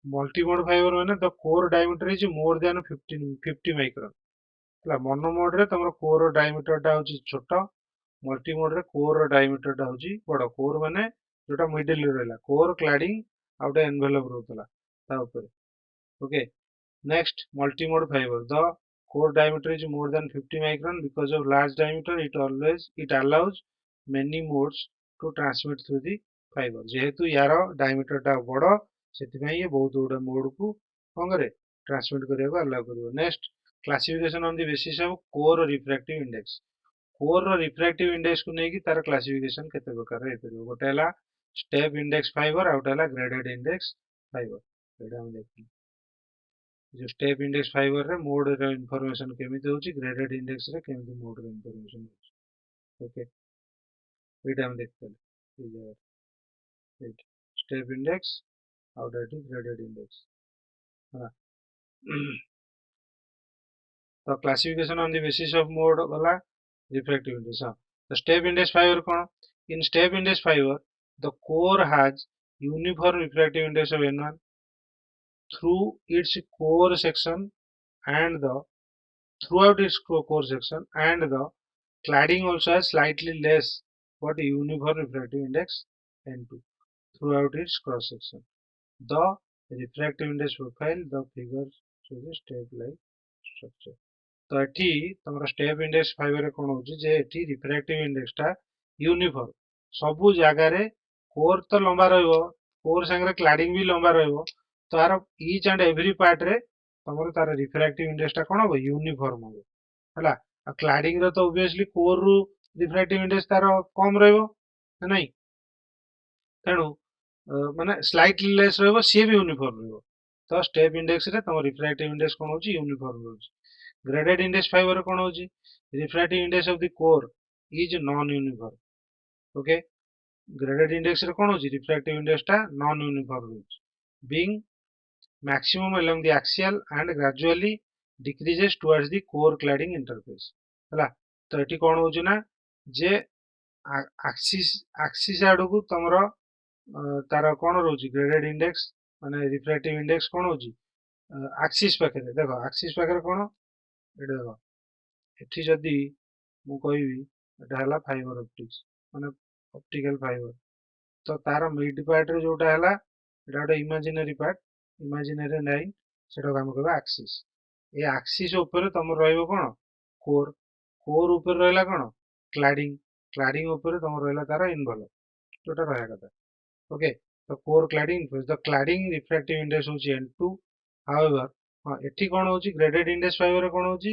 multi mode fibre माने the core diameter is more than 50 micron हला मोनो मोड रे तमरो कोर डायमीटर टा होची छोटा मल्टी मोड रे कोर डायमीटर टा होची बड़ कोर माने जोटा मिडिल रे रहला कोर क्लैडिंग आउट एनवेलप रहतला ता ऊपर ओके next multi mode fibre the core diameter is more than 50 micron. Because of large diameter, it allows many modes to transmit through the fiber. जेहेतु यार diameter टा बड़ ସେଥିପାଇଁ ये बहुत गुडे मोड को कौन करे ट्रांसमिट करने को अलाउ करिवो. Next, classification on the basis of core refractive index. Core refractive index को नेकी तार क्लासिफिकेशन केते प्रकार रे परिवो. गोटे हला स्टेप इंडेक्स फाइबर, आउट हला ग्रेडेड इंडेक्स फाइबर. एटा हम देखि जो स्टेप इंडेक्स फाइबर रे मोड रे इंफॉर्मेशन केमिति होची, ग्रेडेड इंडेक्स रे केमिति मोड रे इंफॉर्मेशन होची. ओके, एटा हम देखते हैं. ये जगह step index out eighty graded index है. तो classification on the basis of mode वाला रिफ्रैक्टिव इंडेक्स. हाँ, the step index fiber कौन? In step index fiber, the core has uniform refractive index of N1 through its core section and the throughout its core section, and the cladding also has slightly less but uniform refractive index N2 throughout its cross section. The refractive index profile, the figure shows a step-like structure. तो एठी तमरा step index fibre रे कोन होची जे एठी refractive index टा uniform सबु जगह रे core तो लंबा रहइबो, कोर संगे क्लैडिंग भी लंबा रहइबो. तो आर ईच एंड एवरी पार्ट रे तमरो तार रिफ्रैक्टिव इंडेक्स टा कोन हो यूनिफॉर्म हो हला. आ क्लैडिंग रे तो ऑब्वियसली कोर रु रिफ्रैक्टिव इंडेक्स तार कम रहइबो नै, तेणु माने स्लाइटली लेस रहइबो, सी भी यूनिफॉर्म रहइबो. तो स्टेप इंडेक्स रे तम रिफ्रैक्टिव इंडेक्स कोन होची यूनिफॉर्म होची. Graded index fiber कौन होची, refractive index of the core is non-uniform. Okay, graded index रे कौन होची, refractive index टा non-uniform होची, being maximum along the axial and gradually decreases towards the core cladding interface. हला. तो एटी कौन होची ना जे axis आडू को तमरो तार कौन रोची graded index माने refractive index कौन होची axis पाखे. देखो axis पाखे कौन एटा देखो एठी जदी मु कहबी एटा हला फाइबर ऑप्टिक्स माने ऑप्टिकल फाइबर. तो तार मिड पार्ट रे जोटा हला एटा गोटे इमेजिनरी पार्ट, इमेजिनरी लाइन, सेटा हम कहबा एक्सिस. ए एक्सिस ऊपर तमर रहइबो कोन कोर, कोर ऊपर रहला कोन क्लैडिंग, क्लैडिंग ऊपर तमर रहला तार इनवॉल्व जोटा रहया कथा. ओके, तो core cladding the cladding refractive index होची N2. हाउएवर हां एठी कोन होची ग्रेडेड इंडेक्स फाइबर कोन होची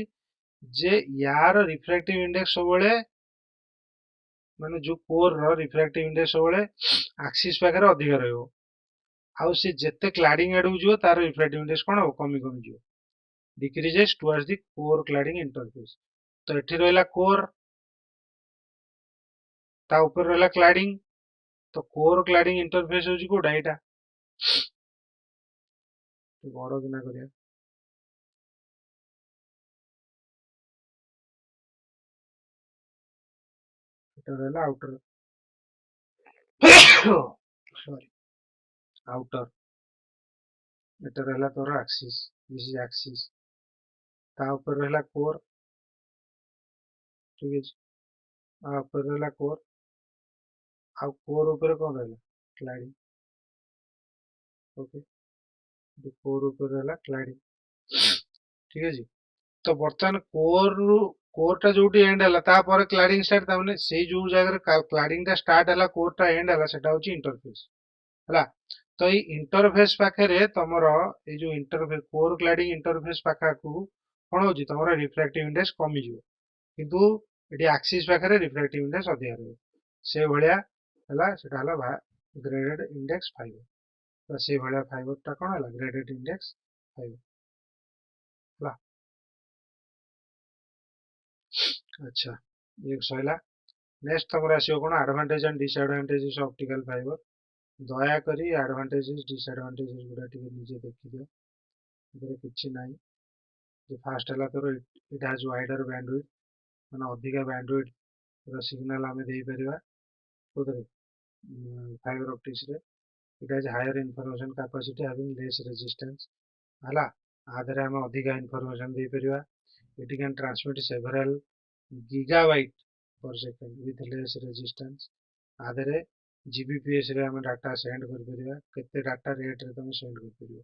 जे यार रिफ्रैक्टिव इंडेक्स सबले माने जो कोर रो रिफ्रैक्टिव इंडेक्स सबले एक्सिस पाखरे अधिक रहइबो. आउ से जेते क्लैडिंग आडू जो तार रिफ्रैक्टिव इंडेक्स कोन हो कमी कमी जो decreases towards the core cladding interface. तो एठी रहला कोर, ता ऊपर रहला क्लैडिंग. तो कोर क्लैडिंग इंटरफेस होची कोडा एटा तो बड़ किना करिया. एटा रहला आउटर सॉरी आउटर. एटा रहला तोर एक्सिस, दिस इज एक्सिस. ता ऊपर रहला कोर, ठीक है. आ ऊपर रहला कोर, आ कोर ऊपर कोन रहला क्लैडिंग. ओके, तो कोर ऊपर रहला क्लैडिंग, ठीक है जी. तो बर्तमान कोर टा जोटी एंड हला ता पर क्लैडिंग स्टार्ट, ता माने सेही जो जगह रे क्लैडिंग टा स्टार्ट हला कोर टा एंड हला सेटा होची इंटरफेस हला. तो ई इंटरफेस पाखे रे तमरो ए जो इंटरफेस कोर क्लैडिंग इंटरफेस पाखा को कोन होची तमरो रिफ्रैक्टिव इंडेक्स कमी जिवो, किंतु एटी एक्सिस पाखे रे रिफ्रैक्टिव इंडेक्स अधिक रहबो. से भलिया हला सेटा हला ग्रेडेड इंडेक्स फाइबर. तो से भलिया फाइबर टा कोन हला ग्रेडेड इंडेक्स फाइबर हला. अच्छा, ये सैला. नेक्स्ट तमर आसीबो कोन advantage and disadvantages of optical fibre. दया करी एडवांटेजेस डिसएडवांटेजेस गुडा टिके निजे देखि दियो. एतरे किछि नाही. जे फास्ट हला तोर इट हैज वाइडर बैंडविड्थ माने अधिका बैंडविड्थ रो सिग्नल आमे देई परिबा कोदरे फाइबर ऑप्टिक्स रे. It has higher information capacity having less resistance हला. आदरे आमे अधिका इंफॉर्मेशन देई परिबा. It can transmit several gigabyte per second with less resistance. आदरे जीबीपीएस रे हम डाटा सेंड कर परिबा, केते डाटा रेट रे तुम सेंड कर परिबो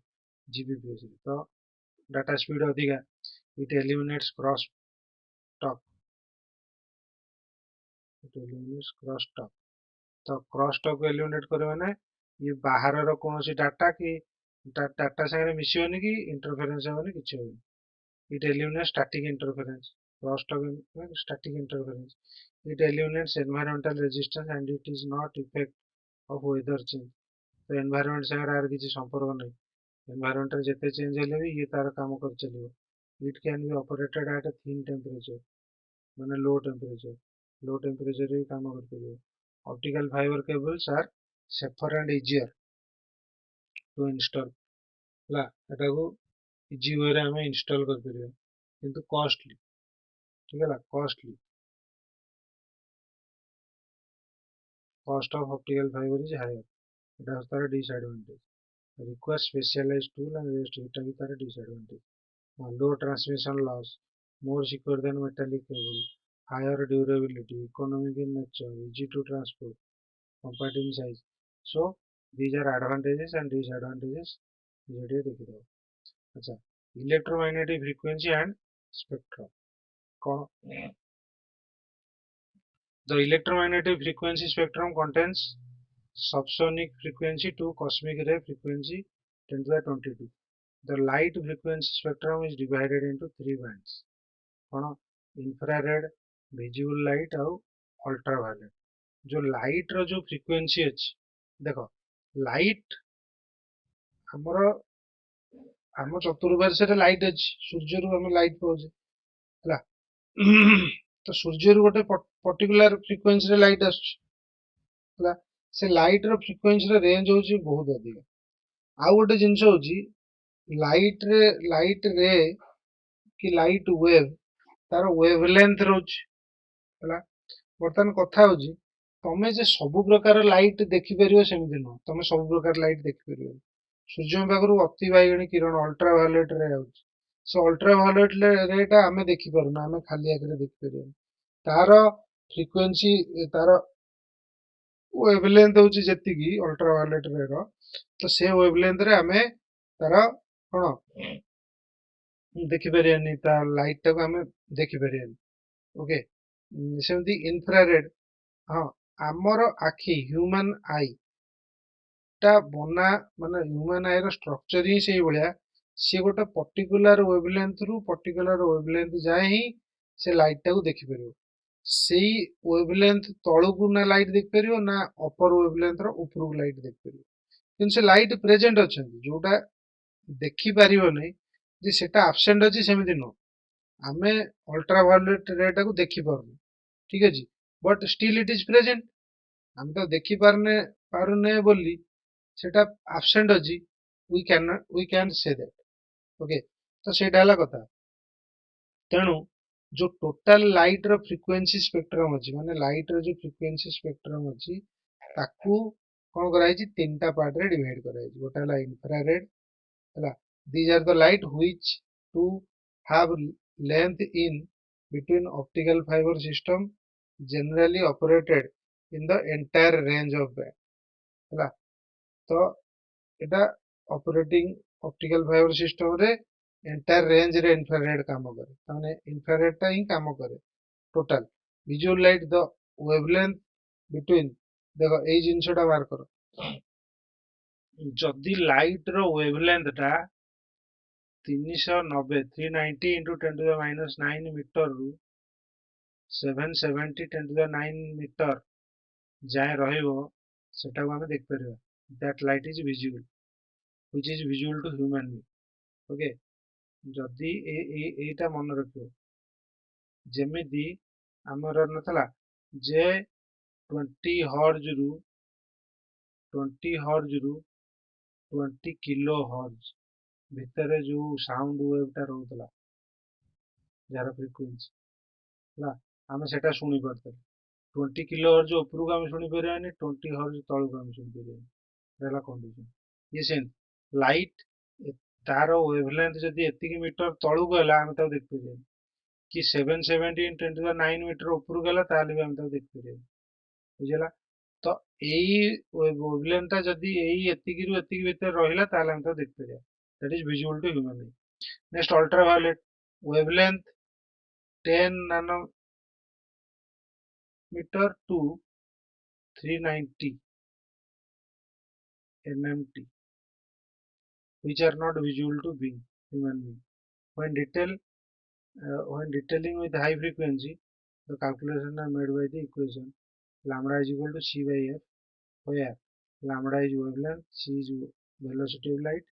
जीबीपीएस रे. तो डाटा स्पीड अधिका. it eliminates cross talk, it eliminates cross talk। तो क्रॉस टॉक एलिमिनेट करे माने ये बाहरर कोनोसी डाटा कि डाटा संगे मिसिबनी कि इंटरफेरेंस हेबनी किछि हेबनी। It eliminates static interference. Cross talk static interference. It eliminates environmental resistance and it is not effect of weather change. तो एनवायरमेंट संगे आर किछि संपर्क नै। एनवायरमेंट जेते चेंज हेले भी ये तार काम कर चलिबो। It can be operated at a thin temperature माने लो टेंपरेचर। लो टेंपरेचर भी काम कर परिबो। Optical fibre cables are safer and easier to install ହେଲା ଏଟାକୁ ଇଜି ୱେରେ ଆମେ ଇନଷ୍ଟଲ୍ କରିପାରିବା କିନ୍ତୁ କଷ୍ଟଲି ଠିକ ହେଲା costly cost of optical fibre is higher ଏଟା ହେଉଛି ତାର disadvantage require specialise tool and rest ଏଟା ବି ତାର disadvantage low transmission loss more secure than metallic cable higher durability economic in nature easy to transport compact in size so these are advantages and disadvantages ये देखिए अच्छा electromagnetic frequency and spectrum कौन the electromagnetic frequency spectrum contains subsonic frequency to cosmic ray frequency 10 to the 22 the light frequency spectrum is divided into three bands कौन infrared visible light और ultraviolet जो light रो जो frequency अछि देखो light हमर आम चतुर्पार्श्व light अच्छी सूर्य रु आम लाइट पाचे है तो सूर्य रु गोटे पर्टिकुलर फ्रिक्वेन्सी रे लाइट आसला से लाइट रो फ्रिक्वेन्सी रे रेंज होची बहुत अधिक आ गोटे जिंस होची लाइट रे कि लाइट वेव तार वेवलेंथ रोची है बर्तमान कथा होची तमे जे सब प्रकार लाइट देखि परियो सेमिति न तमे सब प्रकार लाइट देखि परियो सूर्य पाखरु अति बाइगणी किरण अल्ट्रावायोलेट रे आउची से अल्ट्रावायोलेट रेटा आमे देखि पारुना आमे खाली आखिरे देखि परियो तार फ्रिक्वेन्सी तार वेवलेंथ होची जेतिकी अल्ट्रावायोलेट रे रो तो से वेवलेंथ रे आमे तार कोन देखि परियानी ता लाइट टाको आमे देखि परियानी ओके सेमती इंफ्रारेड हाँ आमर आखि ह्यूमन आई टा बना माने ह्यूमन आई रो स्ट्रक्चर ही सेही भलिया से गोटे पर्टिकुलर वेवलेंथ रु पर्टिकुलर वेवलेंथ जाए ही से लाइट टाको देखि परियो सेही वेवलेंथ तळकु ना लाइट देखि परियो ना अपर वेवलेंथ रो ऊपरु लाइट देखि परियो किंतु से लाइट प्रेजेंट अछंती जोटा देखि परियो नै जे सेटा एब्सेंट अछि सेमिति नो आमे अल्ट्रावायोलेट रे टाको देखि पारुनु ठीक अछि but still it is present हम तो देखि पारुने बोली सेटा एब्सेंट अछि we can say that okay तो सेटा हला कथा तेणु जो टोटल लाइट रो फ्रीक्वेंसी स्पेक्ट्रम अछि माने लाइट रो जो फ्रीक्वेंसी स्पेक्ट्रम अछि ताकू कोन कराइछि तीनटा पार्ट रे डिवाइड कराइछि गोटा हला इंफ्रारेड हला these are the light which to have length in between optical fiber system generally operated in the entire range of band हला तो एटा ऑपरेटिंग ऑप्टिकल फाइबर सिस्टम रे एंटायर रेंज रे इंफ्रारेड काम करे ताने इंफ्रारेड टा ही काम करे total visual light the wavelength between देखो ए जिंसटा मार करो जदी लाइट रो वेवलेंथ टा 390 390 into 10 to the minus 9 metre रु 770 10 to the 9 मीटर जाए रहिबो सेटा को हमें देख परिबा that light is visible which is visual to human being okay जदी एटा मन रखियो जेमिति हमर नथला जे 20 हर्ज रु 20 हर्ज रु 20 किलो हर्ज भितर जो साउंड वेव टा रहउतला जार फ्रीक्वेंसी हला आमे सेटा सुनी परते 20 किलो हर्ज ऊपर को आमे सुनी परियानी 20 हर्ज तळ को आमे सुनी परियानी रेला कंडीशन ये सेम लाइट तार वेवलेंथ जदी एतिकी मीटर तळु को हला आमे ता देख परियानी कि 770 इन 10 to the 9 मीटर ऊपर को हला ताले भी आमे ता देख परियानी बुझला तो एई वेवलेंथ ता जदी एई एतिकी रु एतिकी भीतर रहिला ताले आमे ता देख परिया that is visual to human next ultraviolet wavelength 10 nanometer to 390 nmt, which are not visible to human being. When when detailing with high frequency, the calculations are made by the equation lambda is equal to c by f, where lambda is wavelength, c is velocity of light,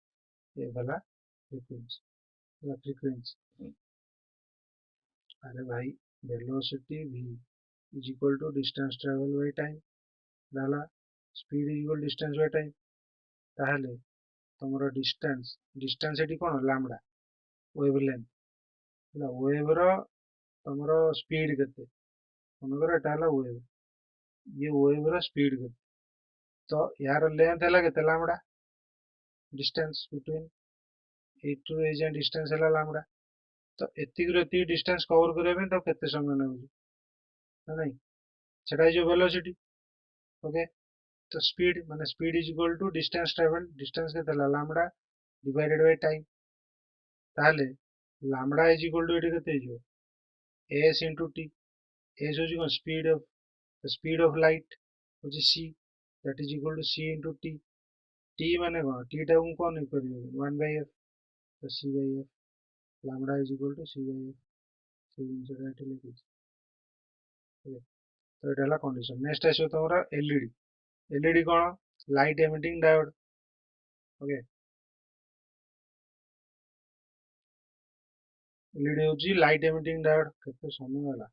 f वाला frequency. अरे भाई velocity v is equal to distance travel by time डाला, speed is equal to distance by time, ताहले तमरो distance eighty कोन lambda wavelength ହେଲା, wave ର तमरो speed केते मनकर एटा ହେଲା wave, ये wave ର speed केते, तो यार length ହେଲା केते lambda, distance between A to A जाए distance ହେଲା lambda, तो एतिक distance cover କରିବା ପାଇଁ ତ କେତେ ସମୟ ଲାଗୁଛି ନା ନାଇଁ, ସେଟା ହେଇଯିବ velocity। ओके, तो speed माने speed is equal to distance travel, distance केते ହେଲା lambda divided by time, ताहले lambda is equal to eighty केते ହେଇଯିବ s into t, s होची कोन speed of light होची c, that is equal to c into t, t माने कोन t टा को कोन करियो 1 by f, तो c by f, lambda is equal to c by f, से जिनसटा एटी लिखिଛି। तो एटा ହେଲା कंडीशन। नेक्स्ट आसीयो तमरा एलईडी, एलईडी कोन light emitting diode. Okay, LED होची लाइट एमिटिंग डायोड, केते समय होला।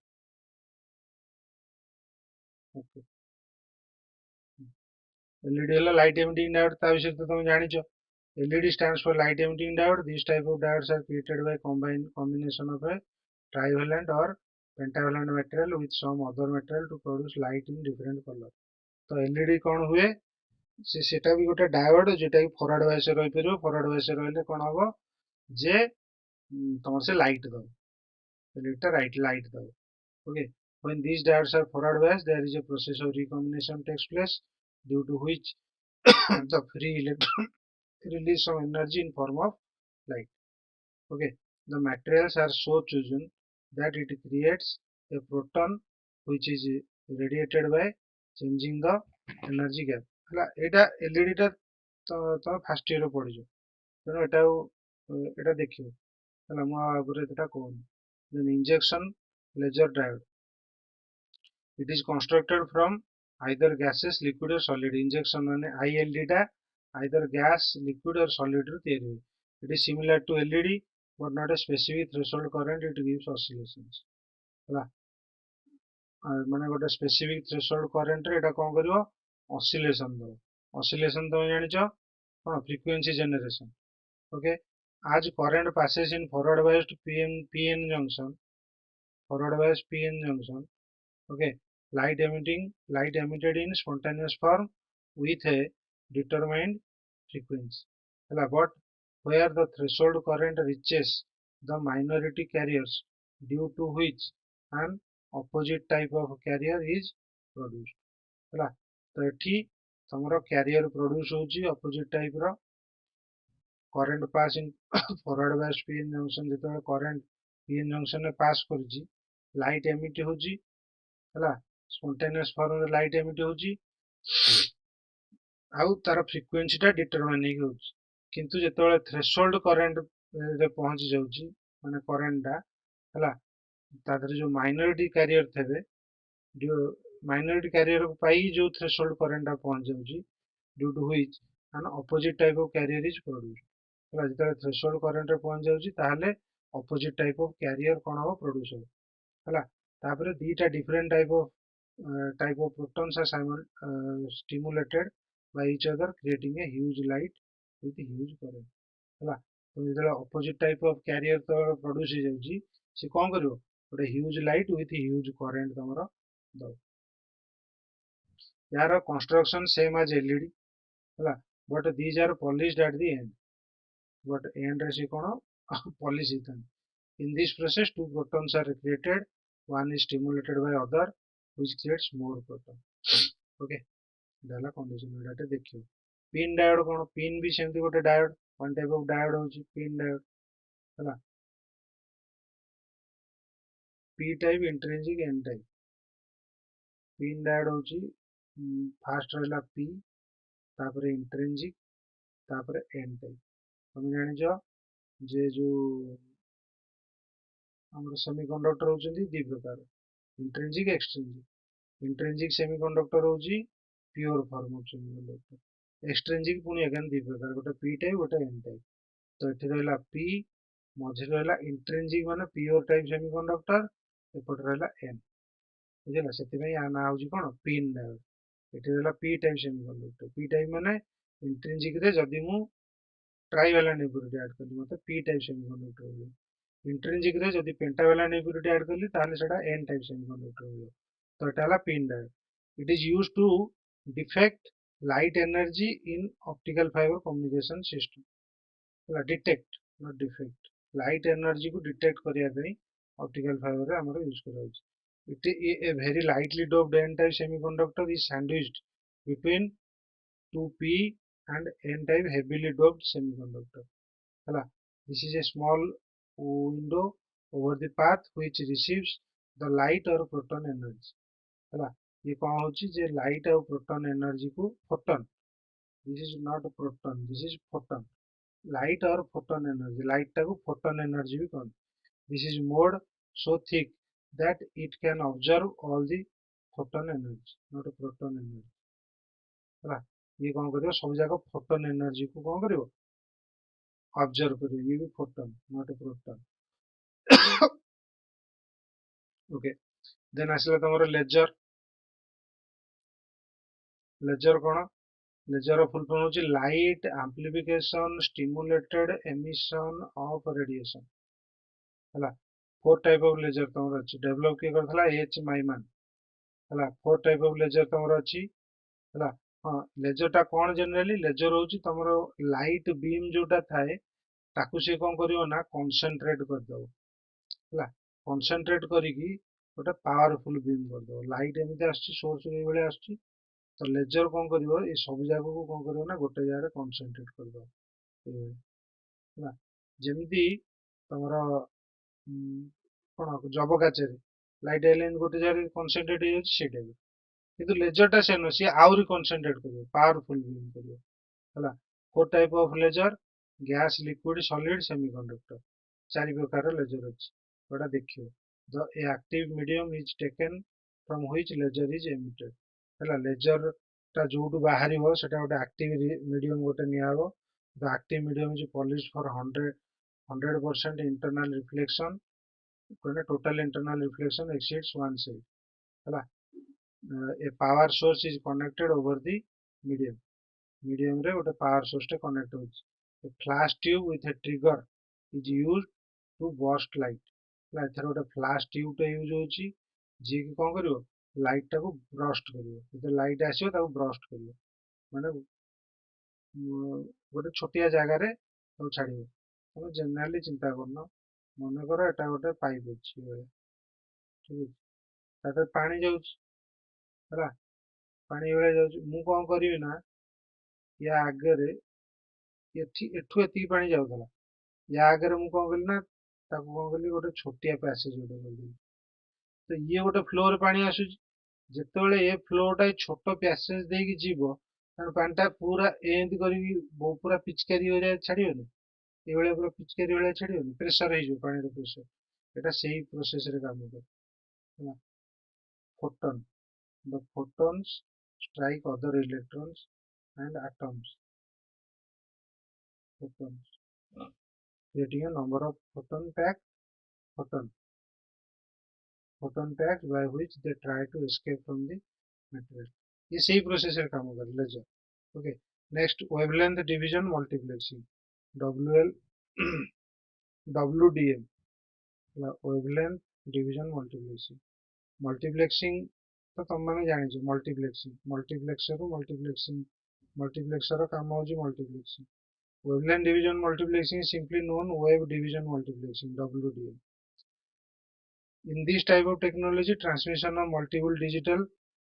ओके, एलईडी होला लाइट एमिटिंग डायोड, ता विषय तो तुम जानिचो। LED stands for light emitting diode. These type of diodes are created by combination of a trivalent or pentavalent material with some other material to produce light in different color। तो LED कौन हुए से सेटा भी गोटे diode जेटा कि forward बायस रही परियो, फरवर्ड बायस रहले कोन हबो जे तमर से लाइट दो, LED टा लाइट दो। Okay, when these diodes are forward biased, there is a process of recombination takes place, due to which the free electron release some energy in form of light। Okay, the materials are so chosen that it creates a proton which is radiated by changing the energy gap। ହେଲା ଏଟା LED ଟା ତମେ first year ପଢିଛ, ତେଣୁ ଏଟା ଦେଖିବ ହେଲା, ମୁଁ ଆଉ ଆଗରୁ ଏଟା କହୁନି। then injection laser diode, it is constructed from either gases, liquid or solid। injection माने ILD टा either gas, liquid or solid ରୁ ତିଆରି ହୁଏ। it is similar to LED but not a specific threshold current, it gives oscillations। ହେଲା ମାନେ ଗୋଟେ specific threshold current ରେ ଏଟା କଣ କରିବ oscillation ଦବ। oscillation ତମେ ଜାଣିଛ କଣ frequency generation। okay, as current passes in forward biased PN junction, forward biased PN junction, okay, light emitted in spontaneous form with a determined frequency ହେଲା, but where the threshold current reaches the minority carriers, due to which an opposite type of carrier is produced। ହେଲା, ତ ଏଠି ତମର carrier produce होची opposite type ର। current pass in forward biased PN junction, ଯେତେବେଳେ current PN junction ରେ pass କରୁଛି, light emit होची ହେଲା, spontaneous form ରେ light emit होची, ଆଉ ତାର frequency ଟା determine ହେଇକି ହଉଛି। କିନ୍ତୁ ଯେତେବେଳେ threshold current ରେ ପହଞ୍ଚି ଯାଉଛି ମାନେ current ଟା ହେଲା, ତା ଦେହରେ ଯୋଉ minority carrier ଥିବେ, minority carrier ପାଇ ଯୋଉ threshold current ଟା ପହଞ୍ଚି ଯାଉଛି, due to which an opposite type of carrier is produced। ହେଲା, ଯେତେବେଳେ threshold current ରେ ପହଞ୍ଚି ଯାଉଛି ତାହେଲେ opposite type of carrier କଣ ହବ produce ହବ। ହେଲା, ତାପରେ ଦିଟା different type of protons are stimulated by each other, creating a huge light with a huge current। ହେଲା, ତ ଯେତେବେଳେ opposite type of carrier ତ produce ହେଇଯାଉଛି, ସେ କଣ କରିବ ଗୋଟେ huge light with huge current ତମର ଦବ। यार construction same as LED ହେଲା, but these are polished at the end, but end ରେ ସେ କଣ polish ହେଇଥାନ୍ତି। in this process two protons are created, one is stimulated by other which creates more proton। okay, ଏଟା ହେଲା condition, ଏଟା ଦେଖିବ। pin diode କଣ, pin ବି ସେମିତି ଗୋଟେ diode, one type of diode ହଉଛି pin diode ହେଲା। P type intrinsic N type PIN diode होची फास्ट रहला पी तापर इंट्रिंसिक तापर एन टाइप तुम जानिछ जे जो हमर सेमीकंडक्टर होचंदी दी प्रकार इंट्रिंसिक एक्सट्रिंसिक इंट्रिंसिक सेमीकंडक्टर होची pure form of semiconductor extrinsic पुनी अगेन दी प्रकार गोटे पी टाइप गोटे एन टाइप तो एठी रहला पी मझे रहला इंट्रिंसिक माने प्योर टाइप सेमीकंडक्टर एपट रहला एन बुझिला सेति या ना होची कोन पिन डायोड एठी रहला P type semiconductor P type माने इंट्रिंसिक रे जदी मु ट्राइवेलेंट इम्प्योरिटी ऐड कली मतलब पी टाइप सेमीकंडक्टर हो इंट्रिंसिक रे जदी पेंटावेलेंट इम्प्योरिटी ऐड कली ताले सेटा एन टाइप सेमीकंडक्टर हो तो एटा हला PIN diode it is used to defect light energy in optical fibre communication system हला detect not defect light energy को डिटेक्ट करिया पई ऑप्टिकल फाइबर रे हमर यूज करा it a very lightly doped n-type semiconductor is sandwiched between two p and n-type heavily doped semiconductor hala this is a small window over the path which receives the light or proton energy hala ये कौन होची जे light और proton energy को photon this is not a proton this is photon light or photon energy light टा को photon energy भी कहते this is mode so thick that it can observe all the photon energy not a proton energy ହେଲା ये कौन करियो सब जाक photon energy को कौन करियो ऑब्जर्व करियो ये भी photon not a proton okay then आसला तमरो लेजर लेजर कोन लेजर फुल फॉर्म होची light amplification stimulated emission of radiation ହେଲା फोर टाइप ऑफ लेजर तमरो अछि डेवलप के करथला एच माइमन ହେଲା फोर टाइप ऑफ लेजर तमरो अछि ହେଲା हां लेजर टा कोन जनरली लेजर होची तमरो लाइट बीम जोटा थाए ताकू से कोन करियो ना कंसंट्रेट कर दो ହେଲା कंसंट्रेट करिकी गोटे पावरफुल बीम कर दो लाइट एमिति आछि सोर्स रे बेले आछि तो लेजर कोन करियो ए सब जागा को कोन करियो ना गोटे जागा रे कंसंट्रेट कर दो ହେଲା जेमिति तमरो कोन जब काचरे लाइट एलियन गोटे जागा कंसंट्रेट हो जाछि सेटा किंतु लेजर टा से नो सी आउरी कंसंट्रेट करियो पावरफुल बीम करियो ହେଲା four type of laser gas liquid solid semiconductor चारि प्रकार लेजर अछि गोटा देखियो the active medium is taken from which laser is emitted ହେଲା लेजर टा जोटु बाहरिबो सेटा गोटे एक्टिव मीडियम गोटे नियाबो the active medium is polished for 100% internal reflection when total internal reflection exceeds one side ହେଲା a power source is connected over the medium medium रे गोटे power source टे connect होछि a flash tube with a trigger is used to burst light ହେଲା एथर गोटे flash tube टे use होछि जे कि कोन करियो लाइट टा को ब्रस्ट करियो जे लाइट आसीयो ताको ब्रस्ट करियो माने गोटे छोटिया जागा रे तो छाडियो हम जनरली चिंता करनो मन करो एटा गोटे पाइप अछि ठीक है ताते पानी जाउछि ହେଲା पानी बेले जाउछि मु कोन करिवि ना या आगे रे एठू एति पानी जाउथला या आगे रे मु कोन कली ना ताको कोन कली गोटे छोटिया पैसेज गोटे करदी तो ये गोटे फ्लो रे पानी आसुछि जेतेबेले ए फ्लो टा छोटो पैसेज देकी जीवो तार पानी पूरा एंड करी पूरा पिचकारी हो जाए छाड़ियोनी ए बेले पूरा पिचकारी वाला छाड़ियोनी प्रेशर हो जो पानी रो प्रेशर एटा सेही प्रोसेस रे काम करे ହେଲା Foton the photons strike other electrons and atoms photons creating a number of photon photon packs by which they try to escape from the material ये सही प्रोसेस रे काम करे laser okay next wavelength division multiplexing WL WDM wavelength division multiplexing multiplexing तो तुम मैंने जानी multiplexing multiplexer काम होची multiplexing wavelength division multiplexing simply known wave division multiplexing WDM in this type of technology transmission of multiple digital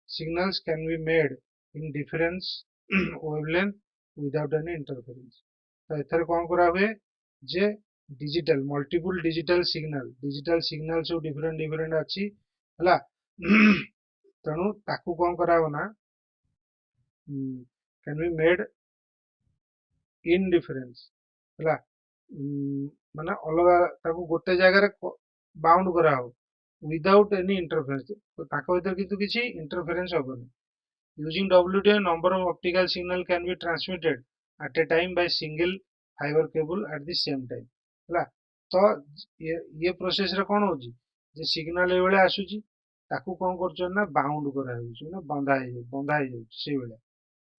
signals can be made in different wavelength without any interference तो एथर कोन करा हुए जे digital multiple digital signal सब different different अच्छी है तेणु ताकू कौन कराव ना can be made in difference है माने अलग ताकू गोटे जगह बाउंड करा हो विदाउट एनी इंटरफेरेंस तो ताको भीतर किसी इंटरफेरेंस हेनी using WDM number of optical signal can be transmitted at a time by single fiber cable at the same time है तो ये प्रोसेस रे कौन होची जे सिग्नल ए बेले आसुची ताकू कौन करछन ना बाउंड करा होची ना बंधा हे जाउची से बेले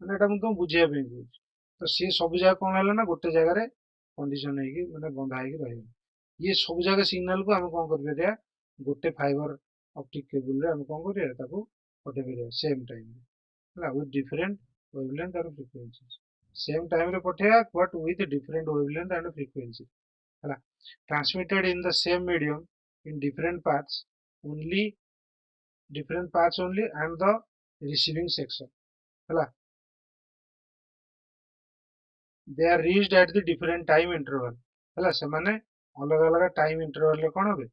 माने एटा मु तुम बुझिया पे कहूची तो से सब जगह कौन हला ना गोटे जगह रे कंडीशन है कि माने बंधा है कि रहइबो ये सब जगह सिग्नल को हम कौन कर परिया गोटे फाइबर ऑप्टिक केबल रे हम कौन करिया ताकू पठे परिया same time with different wavelength and frequencies same time रे पठेया but with different wavelength and frequency है transmitted in the same medium in different paths only and the receiving section है they are reached at the different time interval है से माने अलग अलग time interval रे कौन होबे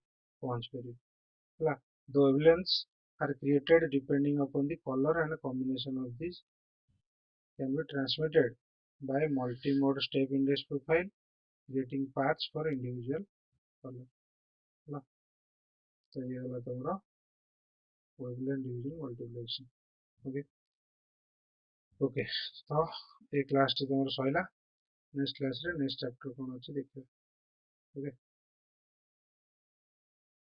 पहुंच परिबे है the wavelengths are created depending upon the color and combination of these can be transmitted by multi-mode step index profile creating paths for individual color ହେଲା तो ये वाला तुम्हारा wavelength division multiplication okay okay तो ये क्लास टी तुम्हारा सइला next class रे next chapter कोन अछि देखियो ओके।